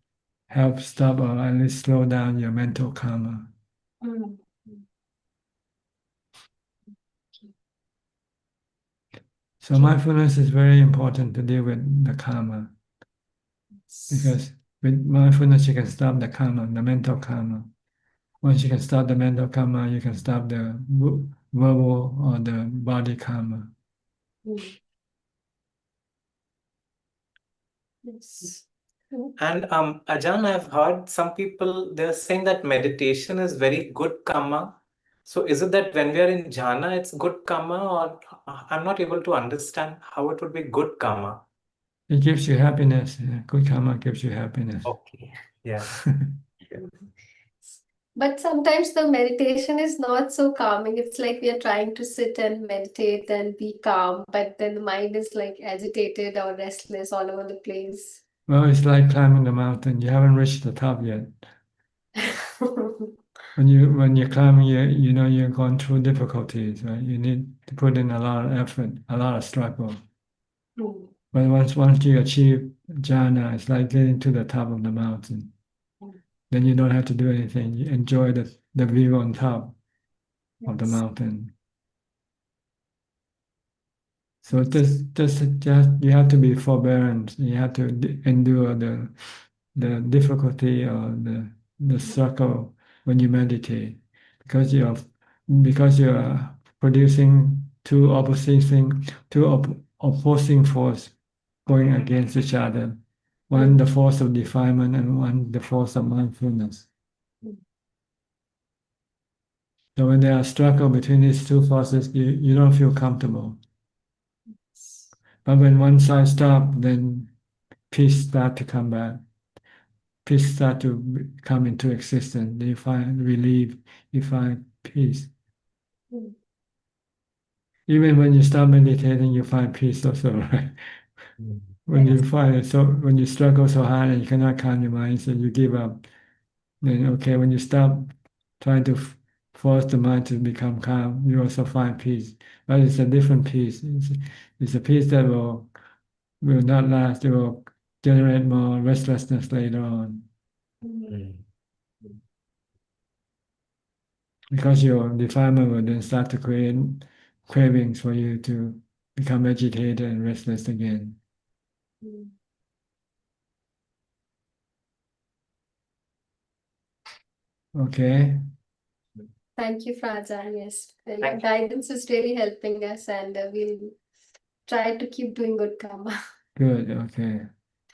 help stop or at least slow down your mental karma. Mm. So mindfulness is very important to deal with the karma. Because with mindfulness, you can stop the karma, the mental karma. Once you can stop the mental karma, you can stop the verbal or the body karma. Mm. Yes. And Ajahn, I've heard some people, they're saying that meditation is very good karma. So is it that when we are in jhana, it's good karma, or I'm not able to understand how it would be good karma? It gives you happiness. Good karma gives you happiness. Okay. Yeah. But sometimes the meditation is not so calming. It's like we are trying to sit and meditate and be calm, but then the mind is like agitated or restless all over the place. Well, it's like climbing the mountain. You haven't reached the top yet. When you're climbing, you know you're going through difficulties, right? You need to put in a lot of effort, a lot of struggle. Mm. But once you achieve jhana, it's like getting to the top of the mountain. Then you don't have to do anything. You enjoy the view on top of the mountain. So just you have to be forbearant. You have to endure the difficulty or the struggle when you meditate, because you're producing two opposing force going against each other. One, the force of defilement, and one, the force of mindfulness. So when there are struggle between these two forces, you don't feel comfortable. But when one side stops, then peace start to come back. Peace start to come into existence. You find relief, you find peace. Even when you start meditating, you find peace also, right? When you find it, so when you struggle so hard and you cannot calm your mind, so you give up. Then okay, when you stop trying to force the mind to become calm, you also find peace. But it's a different peace. It's a peace that will not last. It will generate more restlessness later on. Because your defilement will then start to create cravings for you to become agitated and restless again. Okay. Thank you, Frajan. Yes, your guidance is really helping us, and we'll try to keep doing good karma. Good. Okay.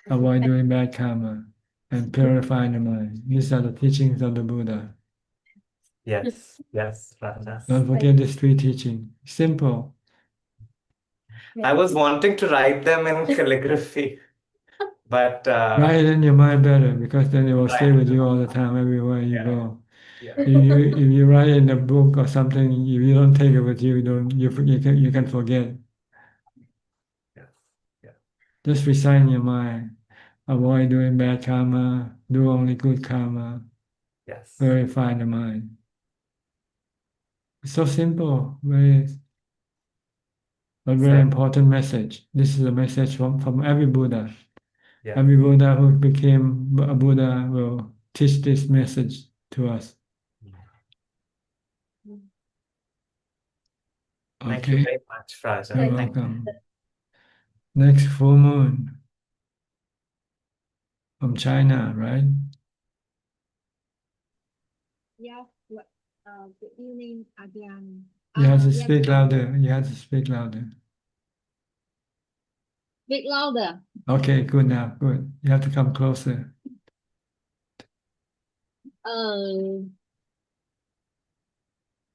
Avoid doing bad karma and purify the mind. These are the teachings of the Buddha. Yes, yes, Raja. Don't forget this three teaching. Simple. I was wanting to write them in calligraphy, but Write it in your mind better because then it will stay with you all the time everywhere you go. yeah. If you write in a book or something, if you don't take it with you, you can forget. Yeah. Just recite in your mind. Avoid doing bad karma. Do only good karma. Yes. Purify the mind. It's so simple, very important message. This is a message from every Buddha. Yeah. Every Buddha who became a Buddha will teach this message to us. Thank you Okay. very much, Raja. You're Thank you. welcome. Next full moon from China, right? Yes. Good evening, Ajaan. You have to Yes, speak louder. You have to speak louder. Speak louder. Okay, good now. Good. You have to come closer. Uh,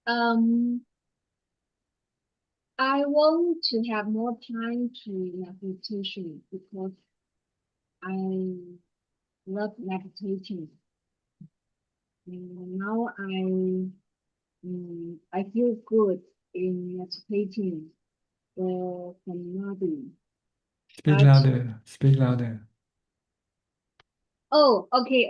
um, I want to have more time to meditation because I love meditating. And now I feel good in meditating for samadhi. Speak But louder. Speak louder. oh, okay.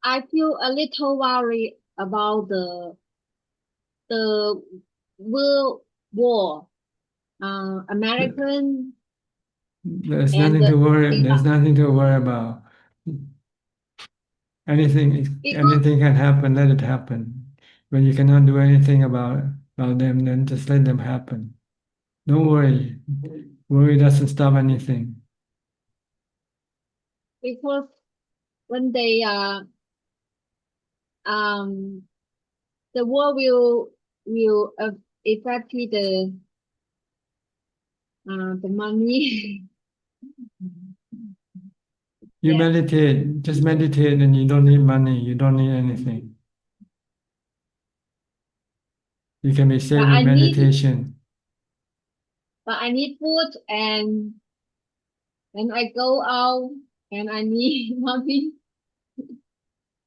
I feel a little worried about the World War. American There's and nothing to worry. There's nothing to worry about. Anything can happen. Let it happen. When you cannot do anything about them, then just let them happen. Don't worry. Worry doesn't stop anything. because when they the war will affect the money. You Yeah. meditate, just meditate, and you don't need money. You don't need anything. You can be But saved I with need meditation. food and when I go out and I need money.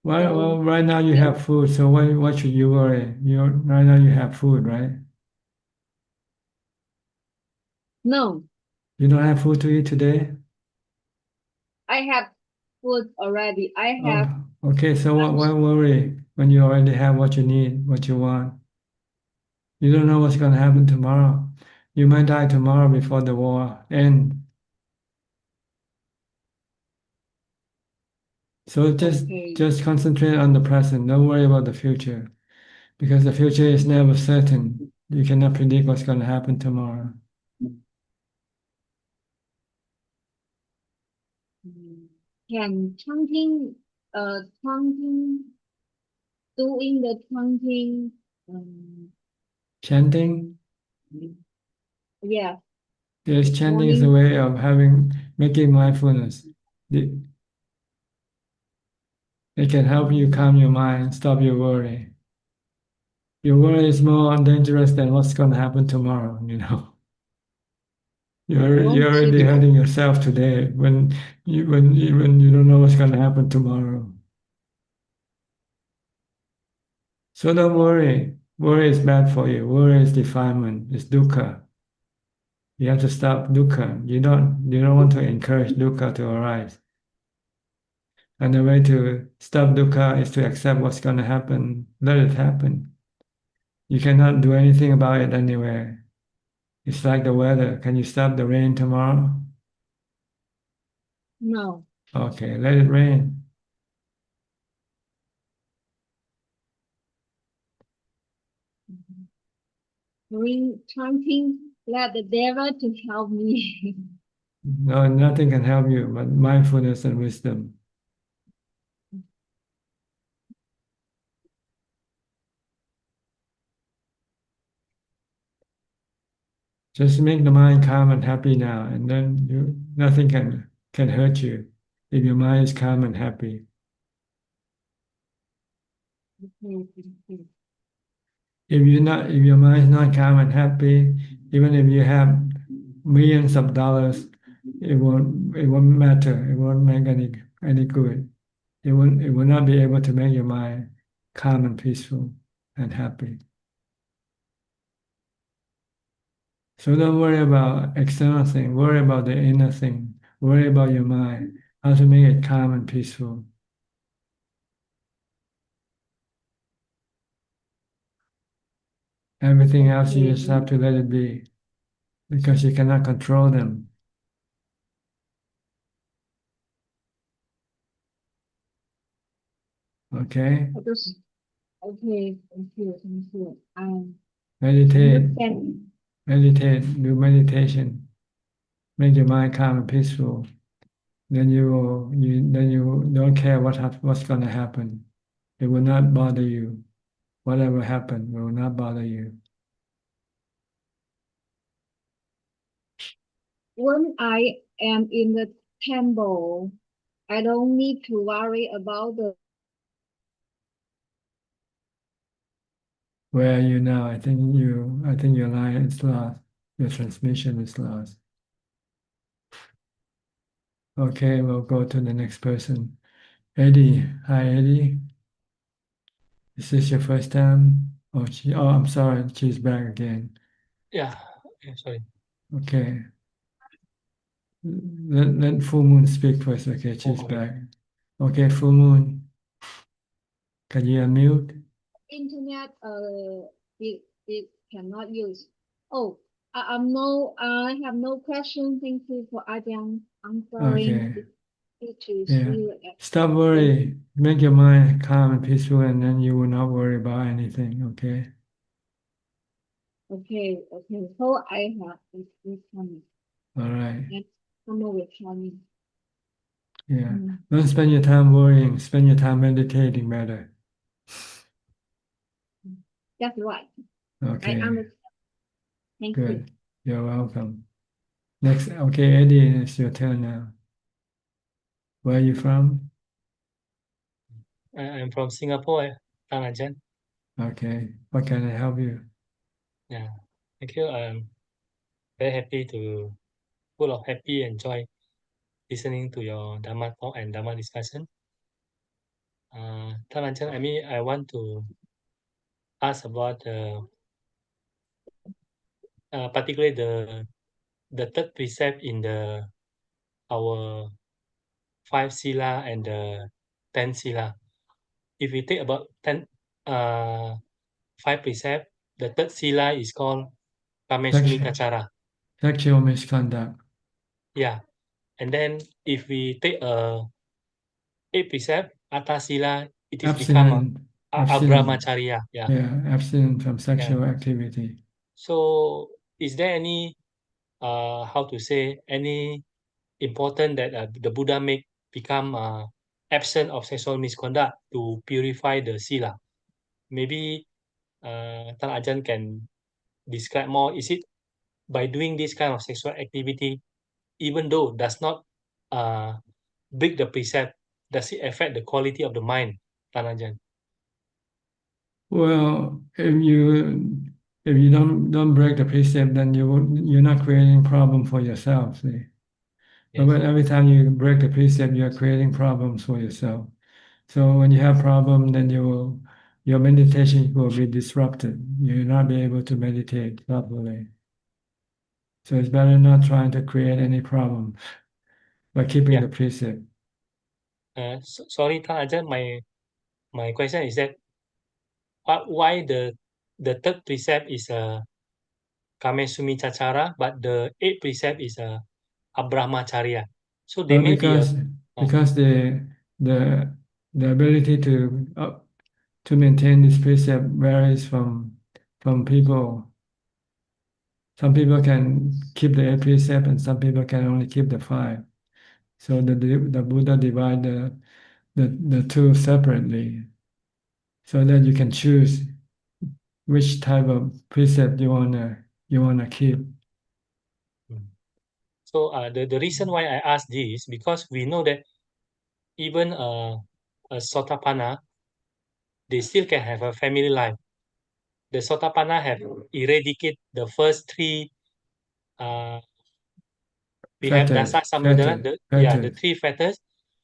Well, right now you have food, so what should you worry? Right now you have food, right? No, You don't have food to eat today? I have food already. I have Okay, so why worry when you already have what you need, what you want? You don't know what's going to happen tomorrow. You might die tomorrow before the war ends. So just concentrate on the present. Don't worry about the future, because the future is never certain. You cannot predict what's going to happen tomorrow. can chanting, doing the chanting, Chanting? yeah, Yes, chanting is a way of making mindfulness. It can help you calm your mind, stop your worry. Your worry is more dangerous than what's going to happen tomorrow, you know. You're already hurting yourself today when you don't know what's going to happen tomorrow. So don't worry. Worry is bad for you. Worry is defilement. It's dukkha. You have to stop dukkha. You don't want to encourage dukkha to arise. And the way to stop dukkha is to accept what's going to happen. Let it happen. You cannot do anything about it anyway. It's like the weather. Can you stop the rain tomorrow? No. Okay, let it rain. Chanting, let the devil to help me. No, nothing can help you but mindfulness and wisdom. Just make the mind calm and happy now, and then nothing can hurt you if your mind is calm and happy. If your mind is not calm and happy, even if you have millions of dollars, it won't matter. It won't make any good. It will not be able to make your mind calm and peaceful and happy. So don't worry about external thing. Worry about the inner thing. Worry about your mind. How to make it calm and peaceful. Everything else you just have to let it be, because you cannot control them. Okay? Okay, thank you, thank you. Meditate. Understand. Meditate. Do meditation. Make your mind calm and peaceful. Then you don't care what's gonna happen. It will not bother you. Whatever happens will not bother you. When I am in the temple, I don't need to worry about the Where are you now? I think your line is lost. Your transmission is lost. Okay, we'll go to the next person. Eddie. Hi, Eddie. Is this your first time? Oh, I'm sorry. She's back again. Yeah, sorry. Okay. Let Full Moon speak first. Okay, she's back. Okay, Full Moon. Can you unmute? internet. It cannot use. Oh, I have no question. Thank you for Ajahn answering. Okay. Good to see Yeah. you. Stop worry. Make your mind calm and peaceful, and then you will not worry about anything. Okay. Okay, okay. So I have this one. All right. Next, someone will tell me. Yeah. Don't spend your time worrying. Spend your time meditating better. That's right. Okay. I understand. Thank you. Good. You're welcome. Next. Okay, Eddie, it's your turn now. Where are you from? I'm from Singapore, Tan Ajahn. Okay. What can I help you? Yeah, thank you. I'm very happy full of happy and joy listening to your Dhamma talk and Dhamma discussion. Tan Ajahn, I want to ask about particularly the third precept in our five sila and the 10 sila. If we take about 10 five precept, the third sila is called Kameshmi Kachara. Sexual misconduct. Yeah. And then if we take eight precept, Atta sila, it is become Abstinent. Brahmacharya. Yeah. Yeah, abstinent from Yeah. sexual activity. So is there any how to say, any important that the Buddha make become absent of sexual misconduct to purify the sila? Maybe Tan Ajahn can describe more. Is it by doing this kind of sexual activity, even though does not break the precept, does it affect the quality of the mind, Tan Ajahn? Well, if you don't break the precept, then you're not creating problem for yourself. See? Yes. But every time you break the precept, you're creating problems for yourself. So when you have problem, then your meditation will be disrupted. You'll not be able to meditate properly. So it's better not trying to create any problem by keeping the precept. Sorry, Tan Ajahn, my question is that why the third precept is Kamesumi Chachara, but the eighth precept is Abrahmacharya. So they may be because the ability to maintain this precept varies from people. Some people can keep the eight precept, and some people can only keep the five. So the Buddha divide the two separately, so that you can choose which type of precept you wanna keep. So the reason why I ask this, because we know that even a Sotapanna, they still can have a family life. The Sotapanna have eradicated the first three. We have Dasa Samudana, the three fetters,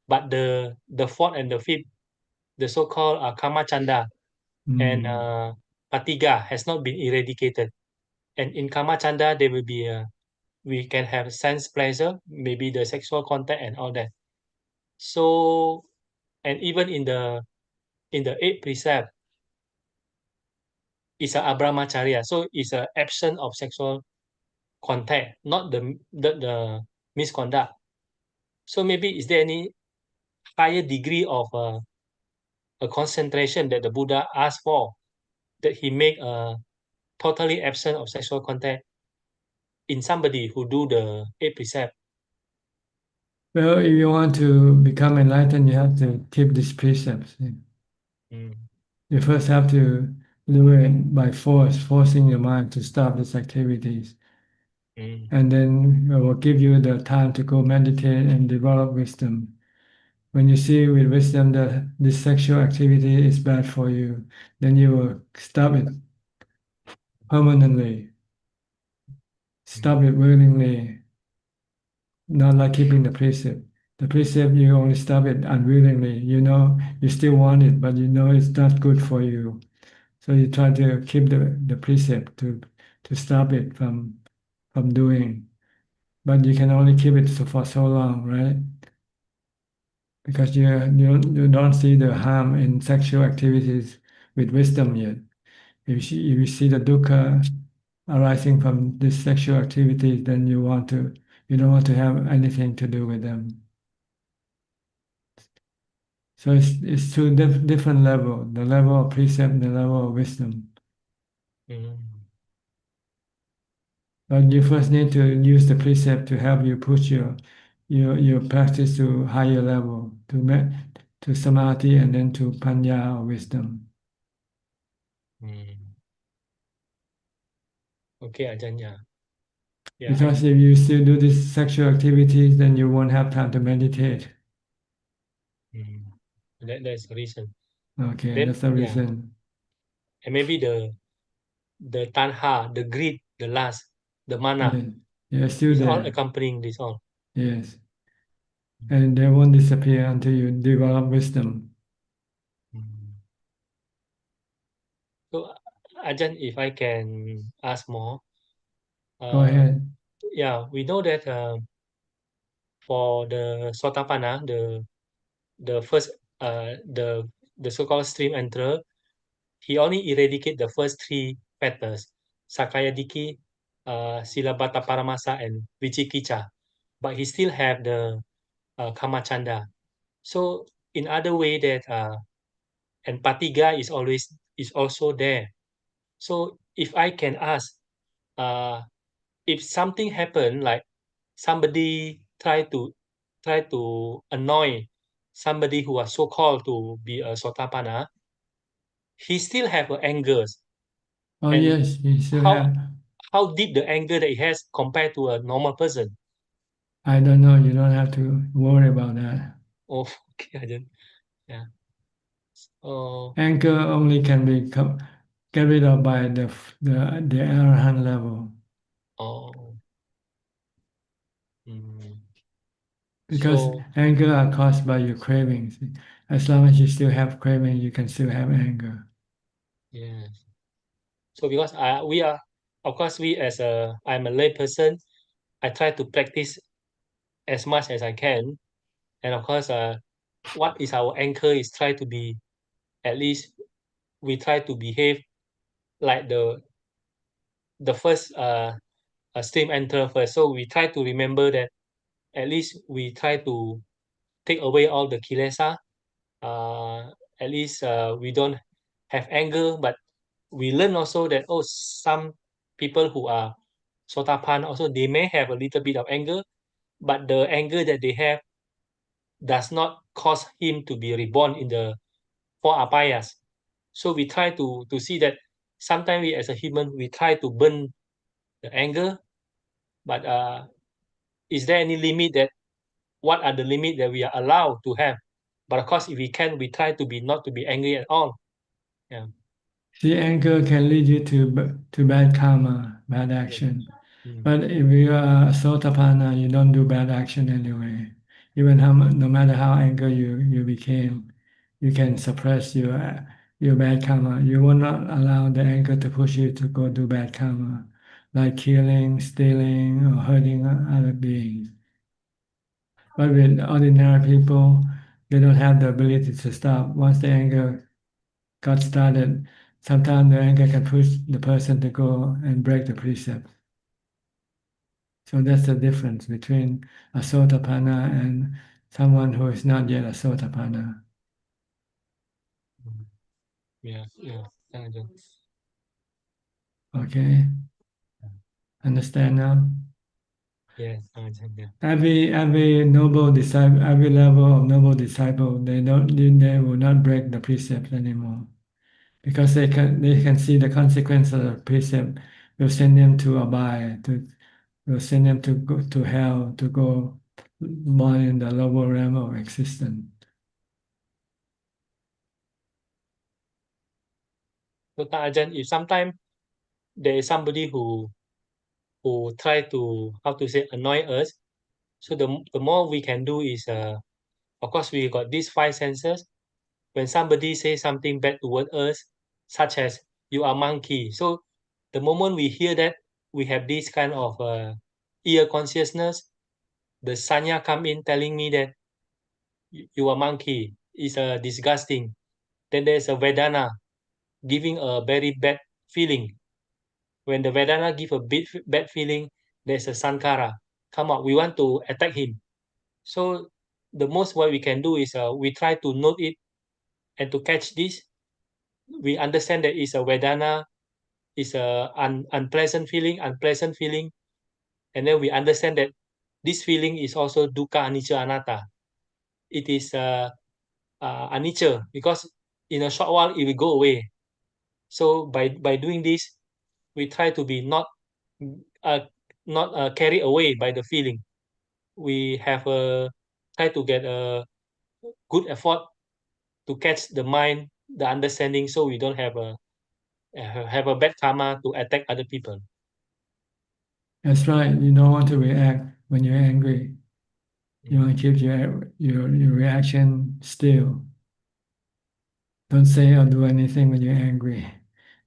but the fourth and the fifth, the so-called Kamachanda and Patiga has not been eradicated. And in Kamachanda, there will be we can have sense pleasure, maybe the sexual contact and all that. So, and even in the eighth precept, it's a Abrahmacharya, so it's a absence of sexual contact, not the misconduct. So maybe is there any higher degree of a concentration that the Buddha asked for, that he make a totally absent of sexual contact in somebody who do the eight precept? Well, if you want to become enlightened, you have to keep these precepts. You first have to do it by forcing your mind to stop these activities. And then it will give you the time to go meditate and develop wisdom. When you see with wisdom that this sexual activity is bad for you, then you will stop it permanently. Stop it willingly, not like keeping the precept. The precept, you only stop it unwillingly. You know, you still want it, but you know it's not good for you. So you try to keep the precept to stop it from doing. But you can only keep it for so long, right? Because you don't see the harm in sexual activities with wisdom yet. If you see the dukkha arising from this sexual activity, then you don't want to have anything to do with them. So it's two different level, the level of precept and the level of wisdom. But you first need to use the precept to help you push your practice to higher level, to samadhi and then to panya or wisdom. Okay, Ajahn, yeah. Because if you still do these sexual activities, then you won't have time to meditate. That's the reason. Okay, Then, that's the reason. And maybe the tanha, the greed, the lust, the mana, Yeah, still is all there. accompanying this all. Yes. And they won't disappear until you develop wisdom. So, Ajahn, if I can ask more. Go ahead. Yeah, we know that for the Sotapanna, the first the so-called stream enterer, he only eradicate the first three fetters, Sakaya Diki, Silabata Paramasa, and Vichikicha. But he still have the Kamachanda. So in other way that and Patiga is also there. So if I can ask, if something happen, like somebody try to annoy somebody who are so called to be a Sotapanna, he still have angers. Oh And yes, you still how have. how deep the anger that he has compared to a normal person. I don't know. You don't have to worry about that. Oh, okay, I didn't. Yeah. Oh. Anger only can be get rid of by the Arahant level. Oh. Because So, anger are caused by your cravings. As long as you still have craving, you can still have anger. yes. So because we are, of course, I'm a lay person, I try to practice as much as I can, and of course, what is our anchor is try to be, at least we try to behave like the first stream enter first. So we try to remember that at least we try to take away all the kilesa. At least we don't have anger, but we learn also that some people who are sotapan also they may have a little bit of anger, but the anger that they have does not cause him to be reborn in the four apayas. So we try to see that sometimes we as a human we try to burn the anger, but is there any limit that what are the limit that we are allowed to have? But of course, if we can, we try to be not to be angry at all. Yeah. See, anger can lead you to bad karma, bad action. But if you are a Sotapanna, you don't do bad action anyway. Even no matter how angry you became, you can suppress your bad karma. You will not allow the anger to push you to go do bad karma, like killing, stealing, or hurting other beings. But with ordinary people, they don't have the ability to stop. Once the anger got started, sometimes the anger can push the person to go and break the precept. So that's the difference between a Sotapanna and someone who is not yet a Sotapanna. Yeah. Okay? Understand now? Yes, yeah. Every noble disciple, every level of noble disciple, they will not break the precepts anymore, because they can see the consequence of the precept will send them to abide, will send them to go to hell, to go born in the lower realm of existence. So Ajahn, if sometimes there is somebody who try to how to say annoy us, so the more we can do is of course we got these five senses. When somebody says something bad toward us, such as you are monkey, so the moment we hear that, we have this kind of ear consciousness. The sanya come in telling me that you are monkey is disgusting. Then there's a Vedana giving a very bad feeling. When the Vedana give a bad feeling, there's a Sankara come up. We want to attack him. So the most what we can do is we try to note it and to catch this. We understand that it's a Vedana, is a unpleasant feeling, and then we understand that this feeling is also dukkha, anicca, anatta. It is anicca because in a short while it will go away. So by doing this, we try to be not carried away by the feeling. We have try to get a good effort to catch the mind, the understanding, so we don't have a bad karma to attack other people. That's right. You don't want to react when you're angry. You want to keep your reaction still. Don't say or do anything when you're angry,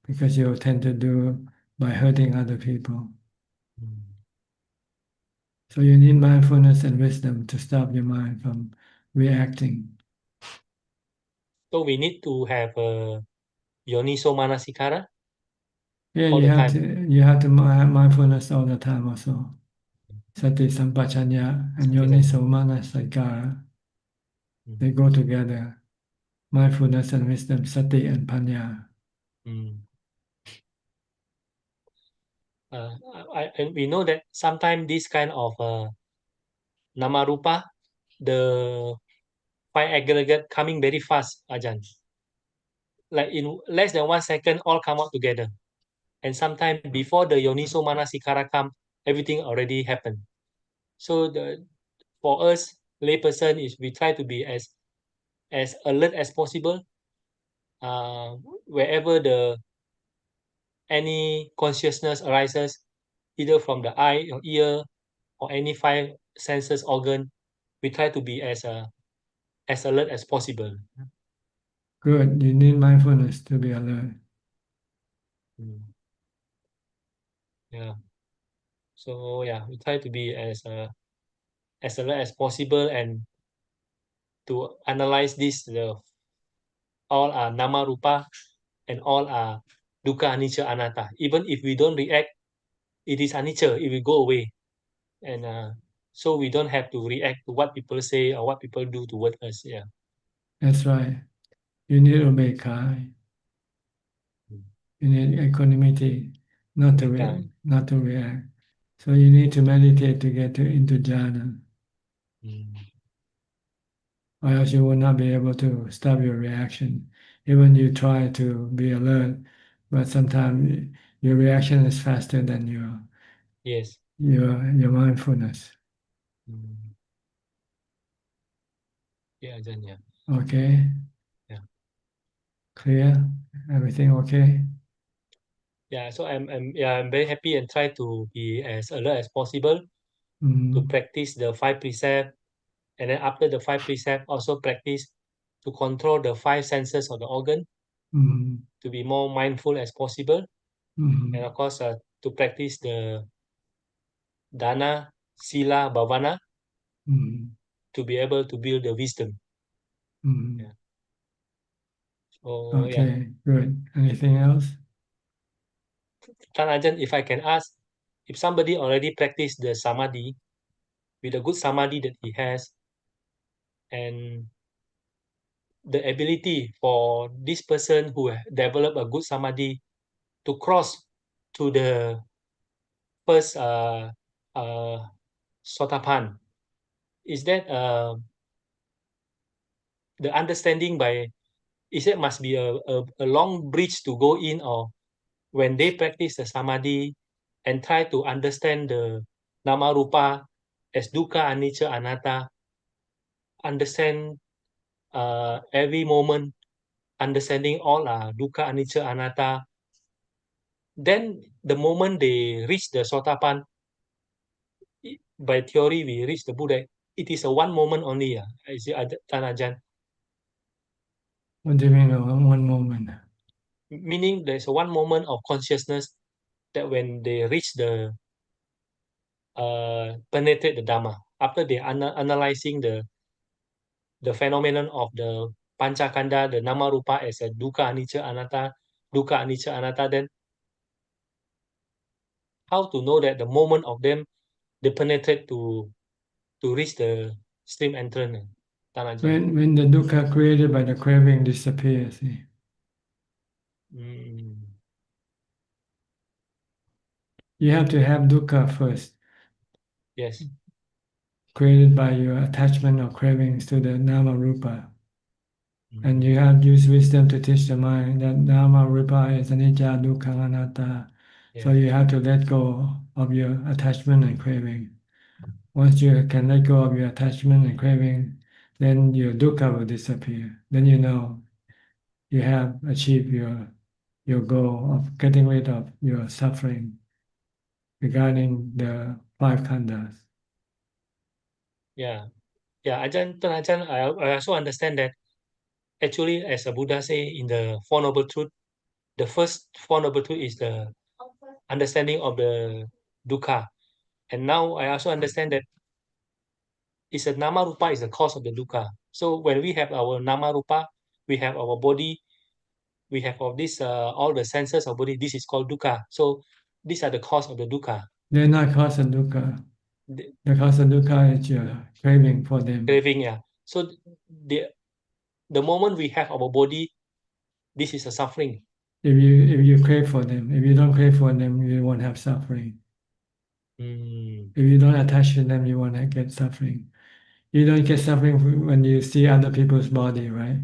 because you'll tend to do by hurting other people. So you need mindfulness and wisdom to stop your mind from reacting. So we need to have a yoniso manasikara. Yeah, all you the have time. to have mindfulness all the time also. Sati sampachanya and yoniso manasikara, they go together. Mindfulness and wisdom, sati and panya. We know that sometimes this kind of namarupa, the five aggregate coming very fast, Ajahn. Like in less than 1 second, all come out together. and sometimes before the Yoniso Manasikara come, everything already happened. So for us, layperson, is we try to be as alert as possible. Wherever any consciousness arises, either from the eye or ear or any five senses organ, we try to be as alert as possible. Good. You need mindfulness to be alert. Yeah. So yeah, we try to be as alert as possible and to analyze this. All are nama rupa and all are dukkha anicca anatta. Even if we don't react, it is anicca. It will go away, and so we don't have to react to what people say or what people do toward us. Yeah. That's right. You need ubeka. You need equanimity, not to react. So you need to meditate to get into jhana. Or else you will not be able to stop your reaction. Even you try to be alert, but sometimes your reaction is faster than your mindfulness. Yeah, Ajahn, yeah. Okay. Yeah. Clear? Everything okay? Yeah. So I'm very happy and try to be as alert as possible to Mm. practice the 5 precepts, and then after the 5 precepts, also practice to control the 5 senses of the organ, to be more mindful as possible, and of course to practice the dana, sila, bhavana, to be able to build the wisdom. Yeah. So Okay, good. Anything else? Tan Ajahn, if I can ask, if somebody already practiced the samadhi, with a good samadhi that he has, and the ability for this person who developed a good samadhi to cross to the first sotapan, is that the understanding by, is it must be a long bridge to go in, or when they practice the samadhi and try to understand the nama rupa as dukkha anicca anatta, understand every moment, understanding all dukkha anicca anatta, then the moment they reach the sotapan, by theory we reach the Buddha, it is a one moment only. Is it Tan Ajahn? What do you mean one moment? Meaning there's a one moment of consciousness that when they reach the penetrate the Dhamma, after they analyzing the phenomenon of the Panchakanda, the Nama Rupa as a dukkha anicca anatta, then how to know that the moment of them they penetrate to reach the stream entrance? Tan Ajahn. When the dukkha created by the craving disappears, see? You have to have dukkha first. Yes. Created by your attachment or cravings to the nama rupa. And you have to use wisdom to teach the mind that nama rupa is anicca dukkha anatta. So you have to let go of your attachment and craving. Once you can let go of your attachment and craving, then your dukkha will disappear. Then you know you have achieved your goal of getting rid of your suffering regarding the 5 khandhas. Yeah. Ajahn, I also understand that actually, as a Buddha say in the Four Noble Truth, the first Four Noble Truth is the understanding of the dukkha. And now I also understand that it's a nama rupa is the cause of the dukkha. So when we have our nama rupa, we have our body, we have all this all the senses of body. This is called dukkha. So these are the cause of the dukkha. They're not cause of dukkha. The cause of dukkha is your craving for them. Craving, yeah. So the moment we have our body, this is a suffering. If you crave for them, if you don't crave for them, you won't have suffering. If you don't attach to them, you won't get suffering. You don't get suffering when you see other people's body, right?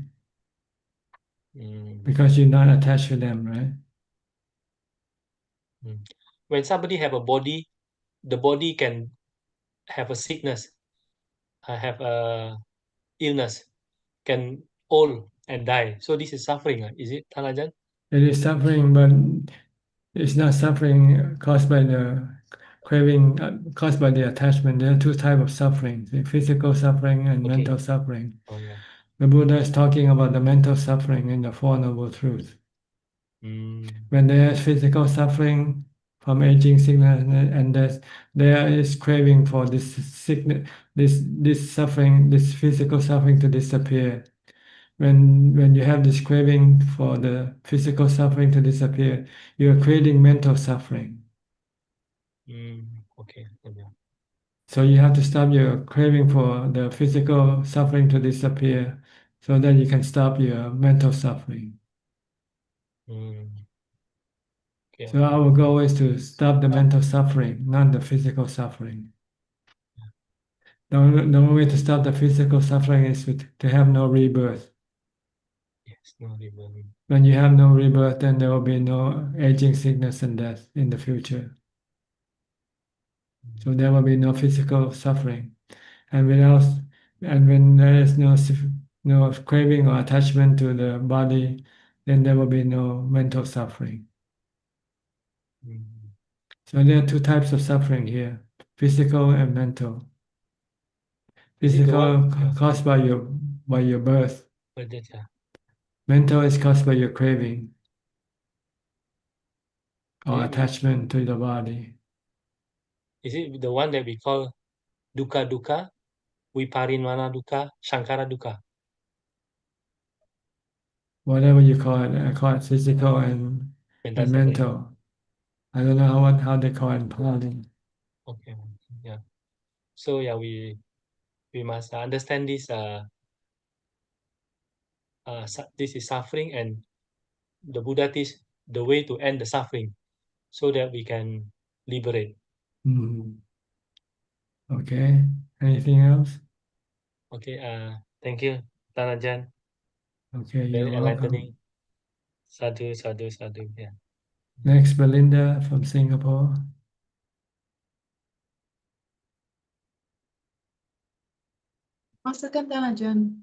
Because you're not attached to them, right? When somebody have a body, the body can have a sickness, have a illness, can old and die. So this is suffering, is it, Tanajan? It is suffering, but it's not suffering caused by the craving, caused by the attachment. There are two types of suffering: the physical suffering and mental suffering. Oh yeah. The Buddha is talking about the mental suffering in the Four Noble Truths. When there is physical suffering from aging, sickness, and death, there is craving for this sickness, this suffering, this physical suffering to disappear. When you have this craving for the physical suffering to disappear, you are creating mental suffering. Okay. Yeah. So you have to stop your craving for the physical suffering to disappear, so that you can stop your mental suffering. So our goal is to stop the mental suffering, not the physical suffering. The only way to stop the physical suffering is to have no rebirth. Yes, no rebirth. When you have no rebirth, then there will be no aging, sickness, and death in the future. So there will be no physical suffering, and when there is no craving or attachment to the body, then there will be no mental suffering. So there are two types of suffering here: physical and mental. Physical caused by your birth. Mental is caused by your craving or attachment to the body. Is it the one that we call dukkha dukkha, viparinvana dukkha, sankara dukkha? Whatever you call it, I call it physical and mental. I don't know how they call it in Pali. Okay. Yeah. So yeah, we must understand this. This is suffering, and the Buddha teach the way to end the suffering, so that we can liberate. Okay. Anything else? Okay. Thank you, Tanajan. Okay, you're Very welcome. enlightening. Sadhu, sadhu, sadhu. Yeah. Next, Belinda from Singapore. Masakan Ajaan.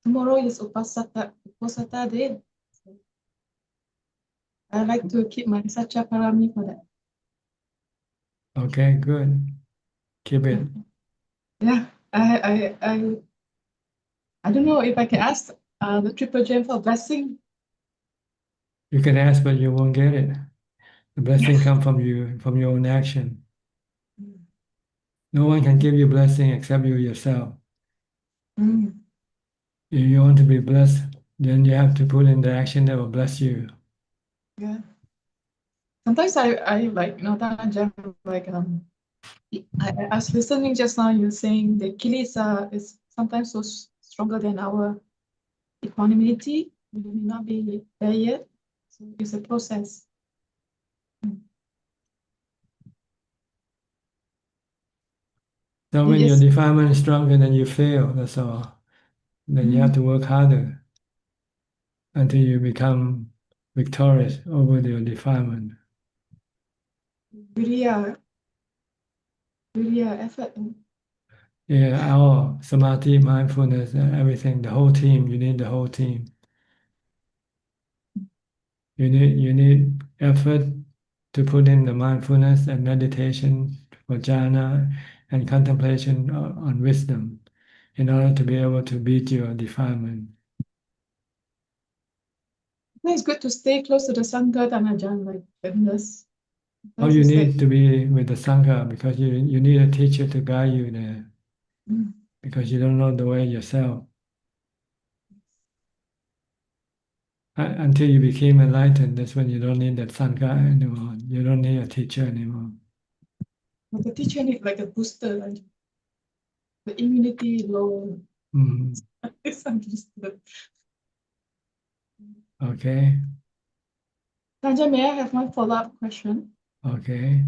Tomorrow is Uposatha Day. I like to keep my Satya Parami for that. Okay, good. Keep it. Yeah, I don't know if I can ask the Triple Gem for blessing. You can ask, but you won't get it. The blessing comes from you, from your own action. No one can give you blessing except you yourself. If you want to be blessed, then you have to put in the action that will bless you. Yeah. Sometimes I like, Ajaan, like I was listening just now, you saying the kilesa is sometimes so stronger than our equanimity. We may not be there yet. So it's a process. So when your defilement is stronger, then you fail, that's all. Then you have to work harder until you become victorious over your defilement. Really, effort. Yeah, our samadhi, mindfulness, everything, the whole team, you need the whole team. You need effort to put in the mindfulness and meditation for jhana and contemplation on wisdom in order to be able to beat your defilement. It's good to stay close to the Sangha, Ajaan, like goodness. Oh, you need to be with the Sangha because you need a teacher to guide you there because you don't know the way yourself. Until you became enlightened, that's when you don't need that Sangha anymore. You don't need a teacher anymore. But the teacher need like a booster, like the immunity low. It's understood. Okay. Ajaan, may I have one follow-up question? Okay.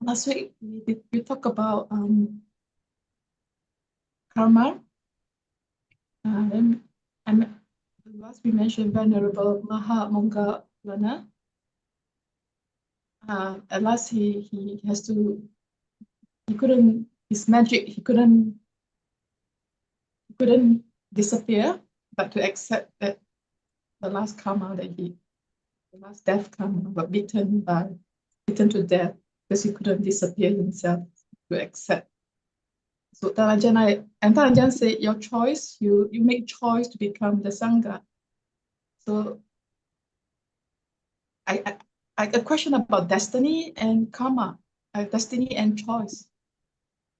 Last week we talked about karma. Then last we mentioned Venerable Maha Mongga Lana. At last he has to, he couldn't, his magic, he couldn't disappear, but to accept that the last karma that the last death karma, but beaten to death because he couldn't disappear himself, to accept. So Tanajan said, your choice, you make choice to become the Sangha. So a question about destiny and karma, destiny and choice.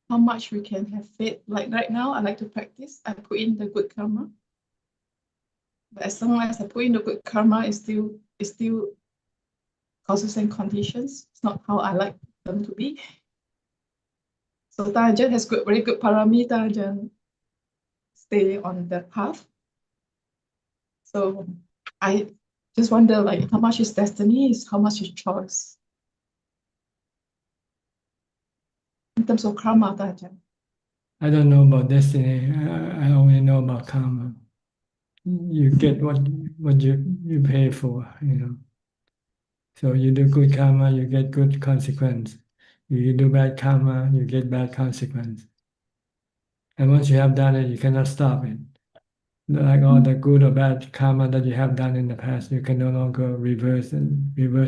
How much we can have faith. Like right now, I like to practice. I put in the good karma. But as long as I put in the good karma, it's still causes and conditions. It's not how I like them to be. So Tanajan has very good parami. Tanajan stay on the path. So I just wonder, like, how much is destiny, is how much is choice in terms of karma, Tanajan. I don't know about destiny. I only know about karma. You get what you pay for, you know. So you do good karma, you get good consequence. You do bad karma, you get bad consequence. And once you have done it, you cannot stop it. Like all the good or bad karma that you have done in the past, you can no longer reverse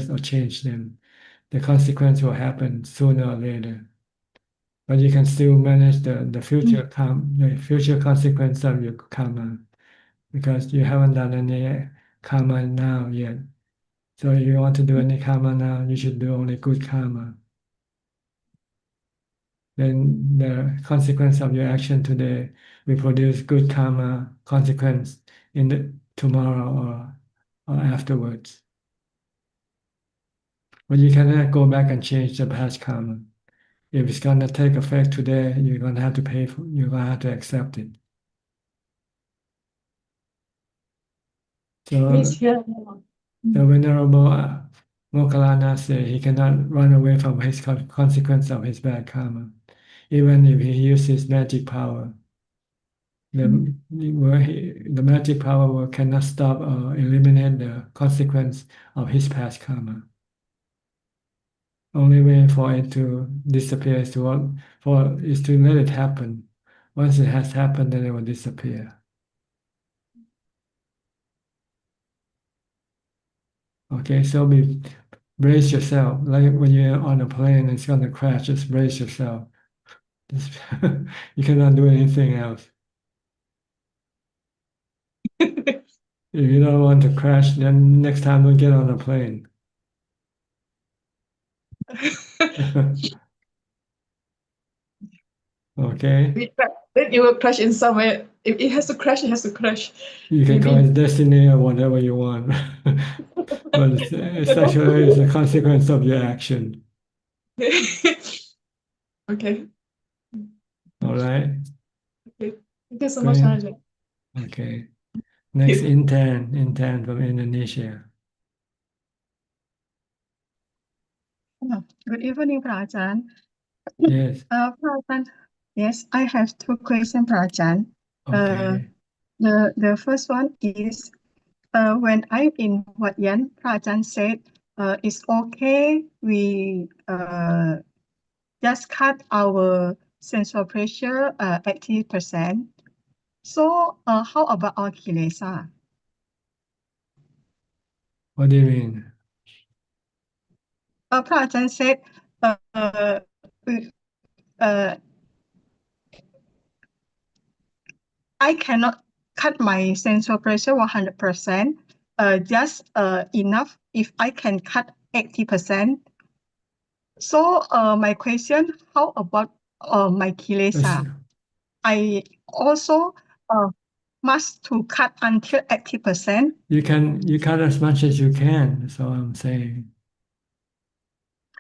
or change them. The consequence will happen sooner or later. But you can still manage the future consequence of your karma, because you haven't done any karma now yet. So if you want to do any karma now, you should do only good karma. Then the consequence of your action today will produce good karma consequence in the tomorrow or afterwards. But you cannot go back and change the past karma. If it's gonna take effect today, you're gonna have to pay for. You're gonna have to accept it. So Please hear. the Venerable Mokkallana said he cannot run away from his consequence of his bad karma, even if he uses magic power. The magic power cannot stop or eliminate the consequence of his past karma. Only way for it to disappear is to let it happen. Once it has happened, then it will disappear. Okay, so brace yourself. Like when you're on a plane and it's gonna crash, just brace yourself. You cannot do anything else. If you don't want to crash, then next time don't get on a plane. Okay. Then it will crash in somewhere. If it has to crash, it has to crash. You can call it destiny or whatever you want. But it's actually it's a consequence of your action. Okay. All right. Okay. Thank you so much, Great. Tanajan. Okay. Next, Intan from Indonesia. Good evening, Prajan. Yes. Prajan, yes, I have two questions, Prajan. Okay. The first one is, when I'm in Wat Yan, Prajan said, it's okay, we just cut our sensor pressure 80%. So how about our kilesa? What do you mean? Prajan said, I cannot cut my sensor pressure 100%, just enough if I can cut 80%. So my question, how about my kilesa? I also must to cut until 80%. You cut as much as you can. That's all I'm saying.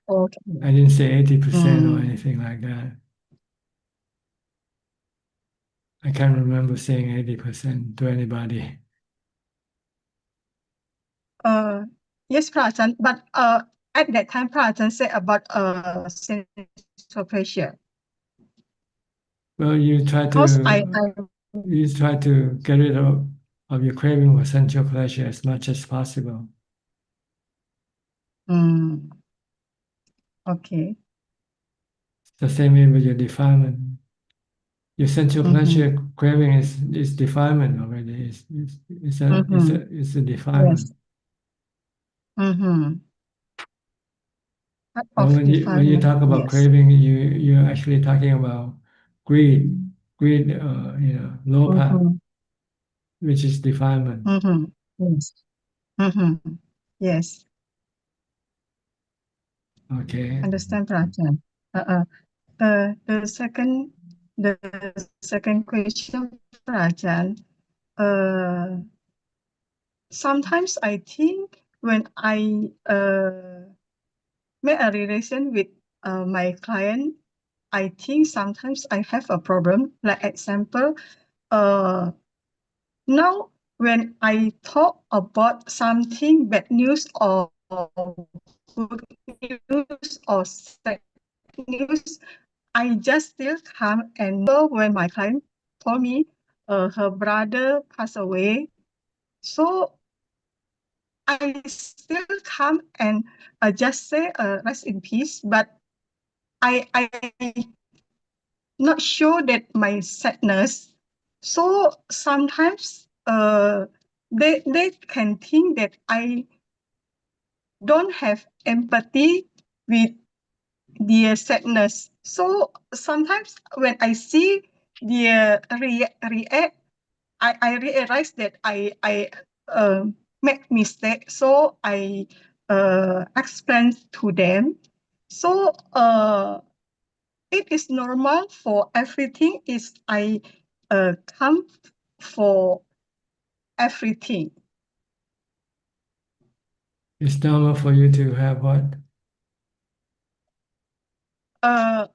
Okay. I didn't say 80% or anything like that. I can't remember saying 80% to anybody. Yes, Prajan, but at that time, Prajan said about sensor pressure. Well, you try to get rid of of your craving for sensual pleasure as much as possible. Okay. The same way with your defilement. Your sensual pleasure craving is defilement already. It's a defilement. Yes. So when you talk about craving, you're actually talking about greed, lopa, which is defilement. Yes. Yes. Okay. Understand, Prajan. The second question, Prajan. Sometimes I think when I make a relation with my client, I think sometimes I have a problem. Like example, now when I talk about something bad news or good news or sad news, I just still come and when my client told me her brother passed away. So I still come and just say rest in peace, but I not sure that my sadness. So sometimes they can think that I don't have empathy with their sadness. So sometimes when I see their react, I realize that I make mistake. So I explain to them. So it is normal for everything is I come for everything. It's normal for you to have what?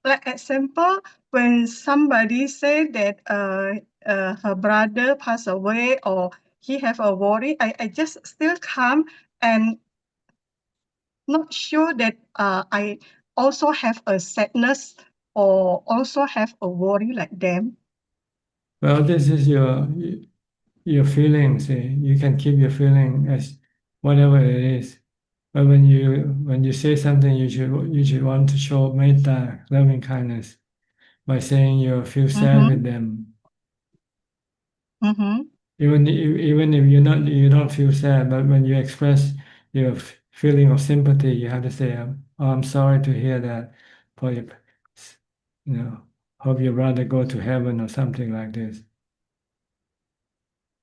Like example, when somebody say that her brother passed away or he have a worry, I just still come and not sure that I also have a sadness or also have a worry like them. Well, this is your feelings. You can keep your feeling as whatever it is. But when you say something, you should want to show metta, loving kindness, by saying you feel sad with them. Even if you don't feel sad, but when you express your feeling of sympathy, you have to say, "Oh, I'm sorry to hear that. For you, hope your brother go to heaven or something like this."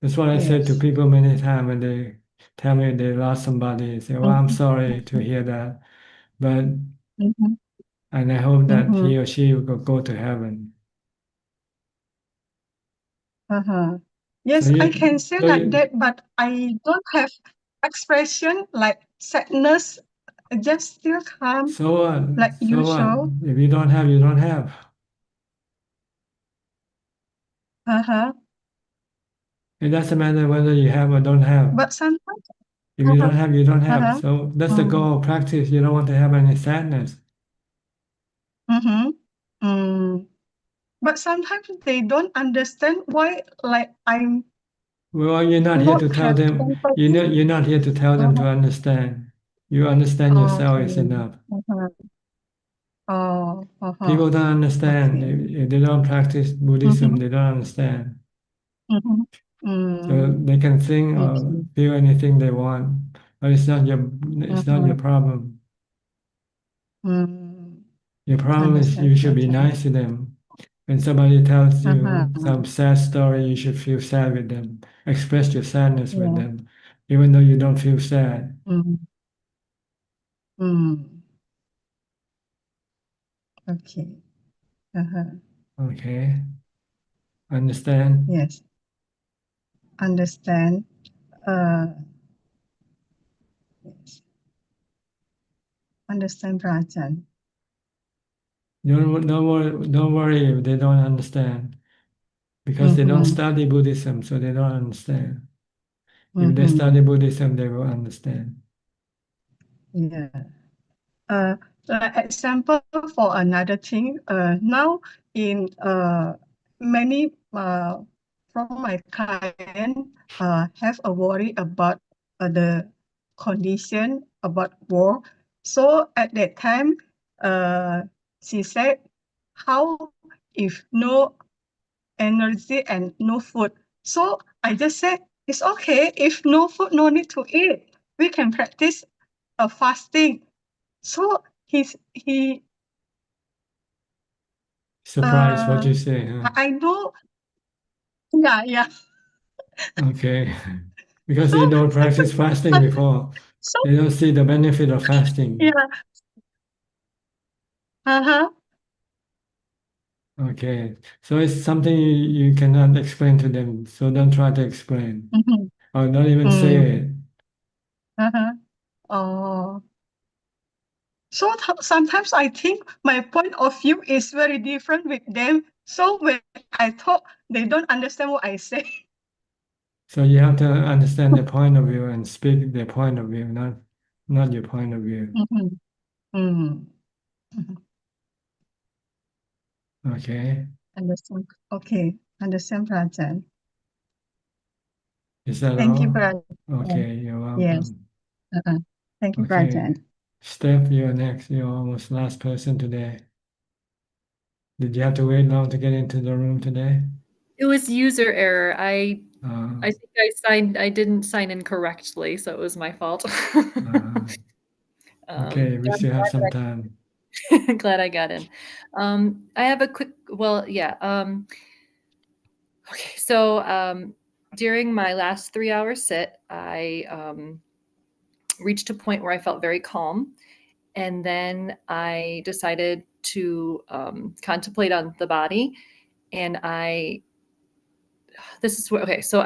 That's what I said to Yes. people many times when they tell me they lost somebody. Say, "Well, I'm sorry to hear that, but and I hope that he or she will go to heaven." Yes, So I can say so like that, but I don't have expression like sadness. I just still calm so what? like So what? usual. If you don't have, you don't have. It doesn't matter whether you have or don't have. But sometimes. If you don't have, you don't have. Uh-huh. So that's the goal of practice. You don't want to have any sadness. But sometimes they don't understand why, like I'm Well, you're not here not to tell have them. empathy. You're not here to tell them to understand. You understand yourself is Okay. enough. Oh, People don't understand. okay. If they don't practice Buddhism, they don't understand. So they can think or Okay. feel anything they want, but it's not your problem. Your problem is you Understand, should be Ajahn. nice to them. When somebody tells you some sad story, you should feel sad with them. Express your sadness with Yeah. them, even though you don't feel sad. Okay. Okay. Understand? Yes. Understand. Yes. Understand, Rajan. Don't worry if they don't understand. Because they don't study Buddhism, so they don't understand. If they study Buddhism, they will understand. Yeah. Like example for another thing, now in many from my client have a worry about the condition about war. So at that time, she said, how if no energy and no food? So I just said, it's okay. If no food, no need to eat. We can practice a fasting. So he Surprised what you say, huh? I know. Yeah, yeah. Okay. Because So they don't practice fasting before. so They don't see the benefit of fasting. yeah. Uh-huh. Okay. So it's something you cannot explain to them. So don't try to explain. Mhm. Or don't even say it. Uh-huh. Oh. So sometimes I think my point of view is very different with them. So when I talk, they don't understand what I say. So you have to understand their point of view and speak their point of view, not your point of view. Mhm. Mhm. Mhm. Okay. Understand. Okay. Understand, Prajan. Is that Thank you, all? Prajan. Okay, you're Yes. welcome. Thank you, Okay. Prajan. Steph, you're next. You're almost last person today. Did you have to wait long to get into the room today? It was user error. I Uh, think I didn't sign in correctly, so it was my fault. okay, we I'm still have some glad time. glad I got in. I have a quick, well, yeah. Okay, so during my last 3-hour sit, I reached a point where I felt very calm. And then I decided to contemplate on the body. And this is what, okay, so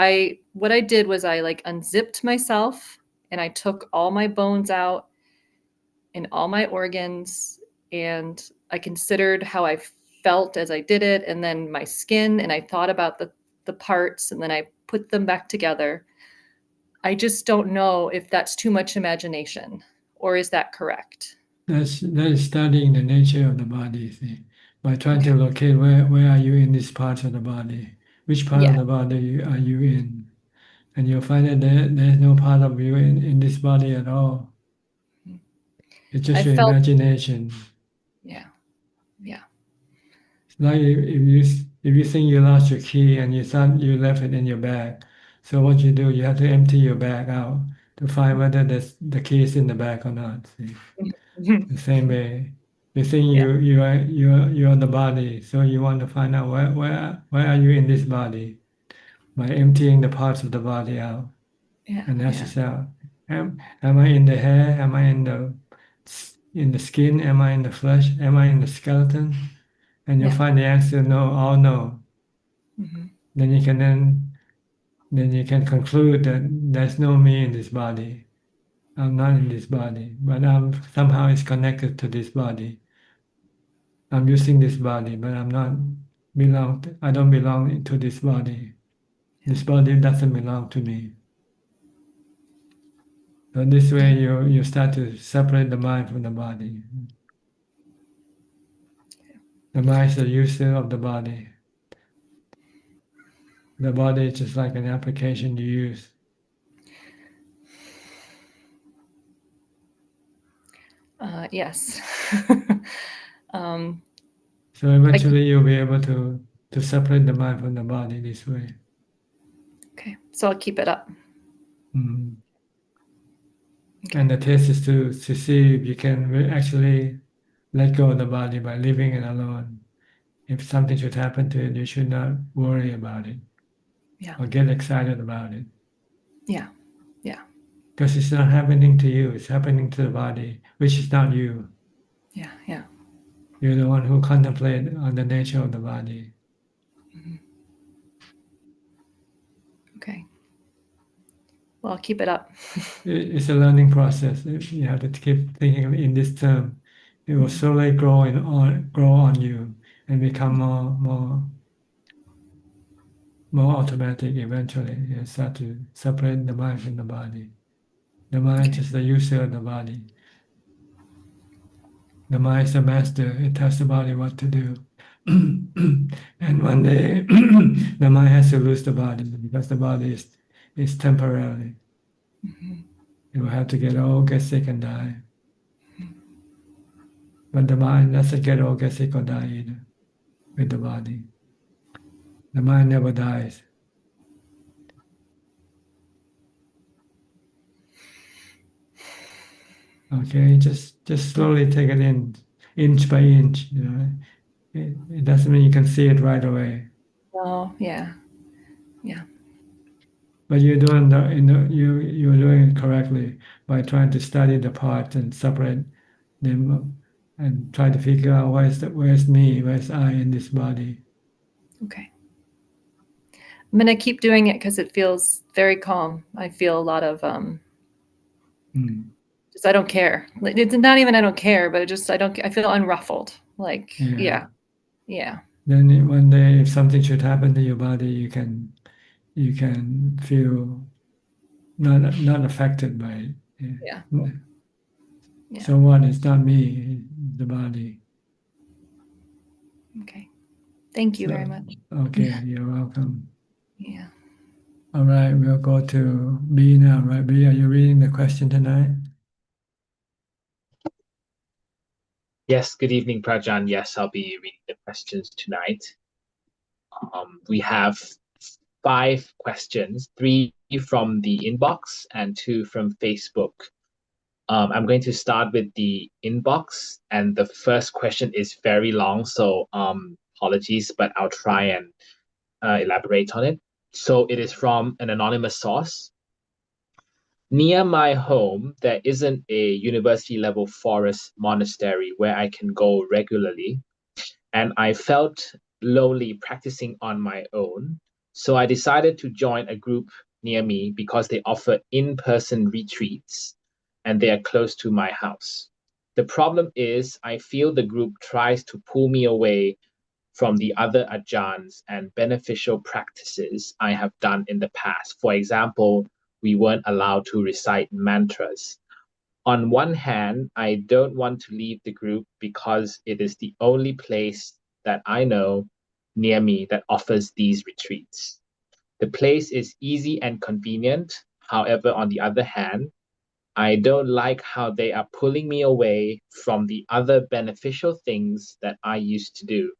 what I did was I like unzipped myself and I took all my bones out and all my organs. And I considered how I felt as I did it, and then my skin, and I thought about the parts, and then I put them back together. I just don't know if that's too much imagination, or is that correct? That is studying the nature of the body, see, by trying to locate where are you in this part of the body, which part of the body are you in, and you'll find that there's no part of you in this body at all. It's just I your felt, imagination. yeah, yeah. It's like if you think you lost your key and you thought you left it in your bag, so what you do, you have to empty your bag out to find whether the key is in the bag or not. See? The same way, you think you are the body, so you want to find out where are you in this body by emptying the parts of the body out, Yeah, and ask yeah. yourself, am I in the hair? Am I in the skin? Am I in the flesh? Am I in the skeleton? And you'll Yeah. find the answer no, all no. Mhm. Then you can conclude that there's no me in this body. I'm not in this body, but somehow it's connected to this body. I'm using this body, but I'm not I don't belong to this body. This body doesn't belong to me. So this way you start to separate the mind from the body. The mind is the user of the body. The body is just like an application you use. Yes. um, So eventually you'll be able to separate the mind from the body this way. okay, so I'll keep it up. Mm. And the test is to see if you can actually let go of the body by leaving it alone. If something should happen to it, you should not worry about it Yeah. or get excited about it. Yeah, yeah, Because it's not happening to you, it's happening to the body, which is not you. yeah, yeah. You're the one who contemplates on the nature of the body. Mhm. Okay. Well, I'll keep it up. It's a learning process. You have to keep thinking in this term. It will slowly grow on you and become more automatic eventually. You start to separate the mind from the body. The mind is the user of the body. The mind is the master. It tells the body what to do. And one day the mind has to lose the body because the body is temporary. It will have to get old, get sick, and die. But the mind doesn't get old, get sick, or die either with the body. The mind never dies. Okay, just slowly take it in, inch by inch. You know, it doesn't mean you can see it right away. Oh, yeah. Yeah. But you're doing you're doing it correctly by trying to study the parts and separate them and try to figure out where's me, where's I in this body. Okay. I'm gonna keep doing it because it feels very calm. I feel a lot of just I don't care. It's not even I don't care, but I feel unruffled. Like yeah. Then one day, if something should happen to your body, you can feel not affected by it. Yeah. So what? It's not me, it's the body. Okay. Thank you very much. Okay, you're welcome. Yeah. All right, we'll go to B now, right? B, are you reading the question tonight? Yes, good evening, Prajan. Yes, I'll be reading the questions tonight. We have 5 questions, 3 from the inbox and 2 from Facebook. I'm going to start with the inbox, and the first question is very long, so apologies, but I'll try and elaborate on it. So it is from an anonymous source. Near my home, there isn't a university level forest monastery where I can go regularly, and I felt lonely practicing on my own. So I decided to join a group near me because they offer in-person retreats and they are close to my house. The problem is I feel the group tries to pull me away from the other ajans and beneficial practices I have done in the past. For example, we weren't allowed to recite mantras. On one hand, I don't want to leave the group because it is the only place that I know near me that offers these retreats. The place is easy and convenient. However, on the other hand, I don't like how they are pulling me away from the other beneficial things that I used to do.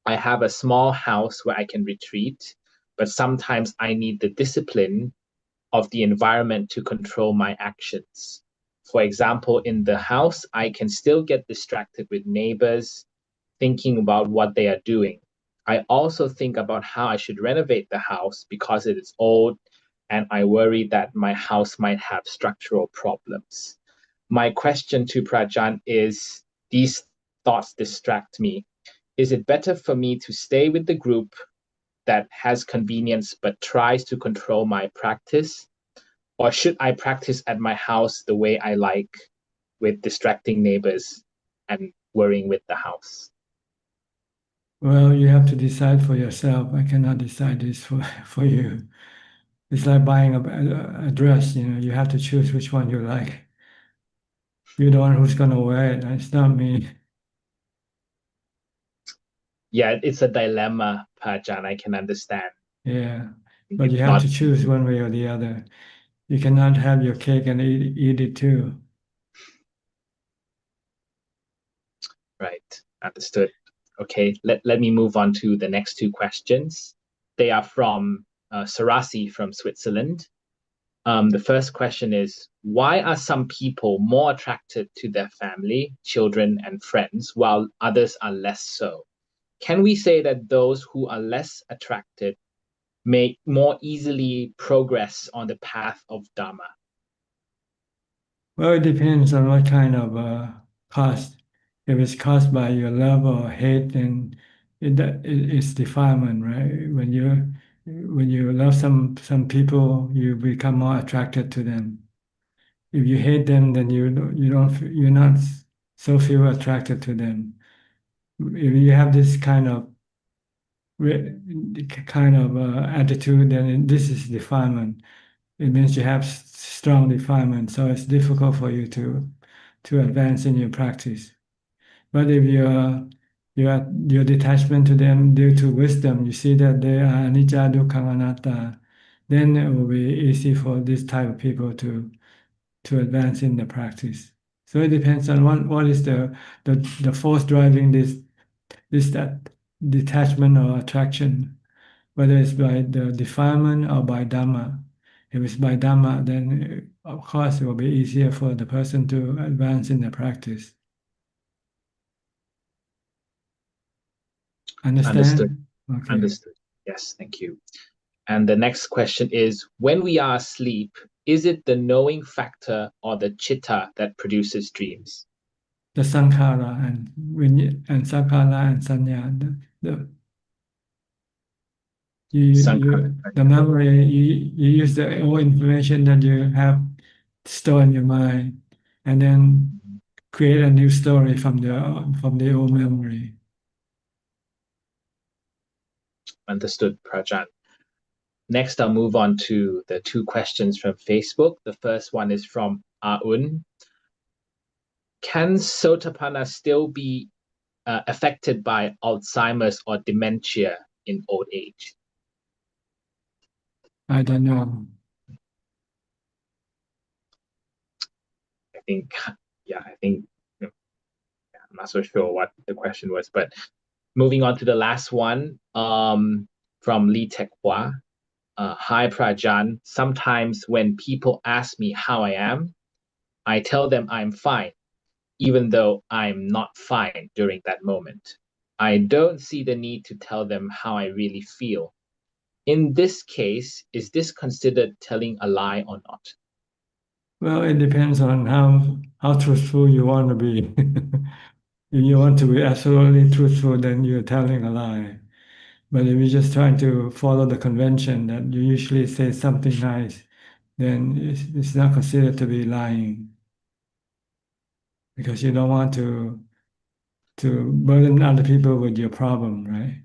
I have a small house where I can retreat, but sometimes I need the discipline of the environment to control my actions. For example, in the house, I can still get distracted with neighbors thinking about what they are doing. I also think about how I should renovate the house because it is old and I worry that my house might have structural problems. My question to Prajan is, these thoughts distract me. Is it better for me to stay with the group that has convenience but tries to control my practice? Or should I practice at my house the way I like, with distracting neighbors and worrying with the house? Well, you have to decide for yourself. I cannot decide this for you. It's like buying a dress, you know, you have to choose which one you like. You're the one who's gonna wear it, it's not me. Yeah, it's a dilemma, Pajan, I can understand. Yeah, but you have to choose one way or the other. You cannot have your cake and eat it too. Right, understood. Okay, let me move on to the next 2 questions. They are from Sarasi from Switzerland. The first question is, why are some people more attracted to their family, children, and friends, while others are less so? Can we say that those who are less attracted may more easily progress on the path of Dharma? Well, it depends on what kind of cost. If it's caused by your love or hate, then it's defilement, right? When you love some people, you become more attracted to them. If you hate them, then you're not so feel attracted to them. If you have this kind of attitude, then this is defilement. It means you have strong defilement, so it's difficult for you to advance in your practice. But if you're your detachment to them due to wisdom, you see that they are anicca, dukkha, anatta, then it will be easy for this type of people to advance in the practice. So it depends on what is the force driving that detachment or attraction, whether it's by the defilement or by Dhamma. If it's by Dhamma, then of course it will be easier for the person to advance in the practice. Understand? Understood. Okay. Understood. Yes, thank you. And the next question is, when we are asleep, is it the knowing factor or the chitta that produces dreams? The sankhara and sankhara and sanya, the memory, you use the old information that you have stored in your mind, and then create a new story from the old memory. Understood, Prajan. Next, I'll move on to the two questions from Facebook. The first one is from Aun. Can Sotapanna still be affected by Alzheimer's or dementia in old age? I don't know. I think, I'm not so sure what the question was, but moving on to the last one, from Lee Tek Hua. Hi, Prajan. Sometimes when people ask me how I am, I tell them I'm fine, even though I'm not fine during that moment. I don't see the need to tell them how I really feel. In this case, is this considered telling a lie or not? Well, it depends on how truthful you want to be. If you want to be absolutely truthful, then you're telling a lie. But if you're just trying to follow the convention that you usually say something nice, then it's not considered to be lying, because you don't want to burden other people with your problem, right?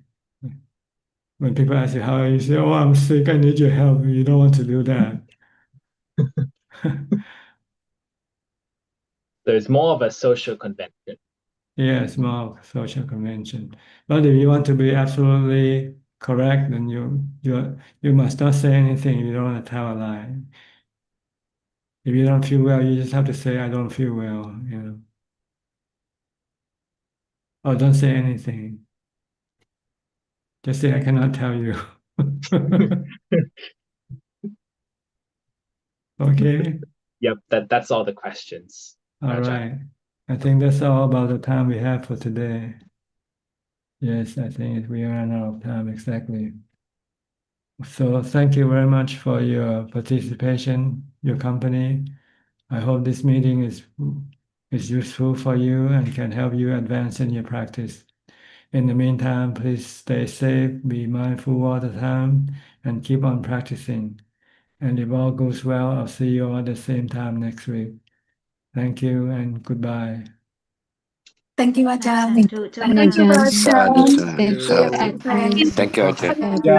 When people ask you how are you, you say, "Oh, I'm sick. I need your help." You don't want to do that. So it's more of a social convention. Yeah, it's more of a social convention. But if you want to be absolutely correct, then you must not say anything. You don't want to tell a lie. If you don't feel well, you just have to say, "I don't feel well," you know. Or don't say anything. Just say, "I cannot tell you." Okay. Yep, that's all the questions. All right. I think that's all about the time we have for today. Yes, I think we ran out of time exactly. So thank you very much for your participation, your company. I hope this meeting is useful for you and can help you advance in your practice. In the meantime, please stay safe, be mindful all the time, and keep on practicing. And if all goes well, I'll see you all at the same time next week. Thank you and goodbye. Thank you, Ajahn. Thank you, Thank you, Ajahn. Ajahn. Thank you, Thank you, Admin. Thank you, Ajahn. Thank you,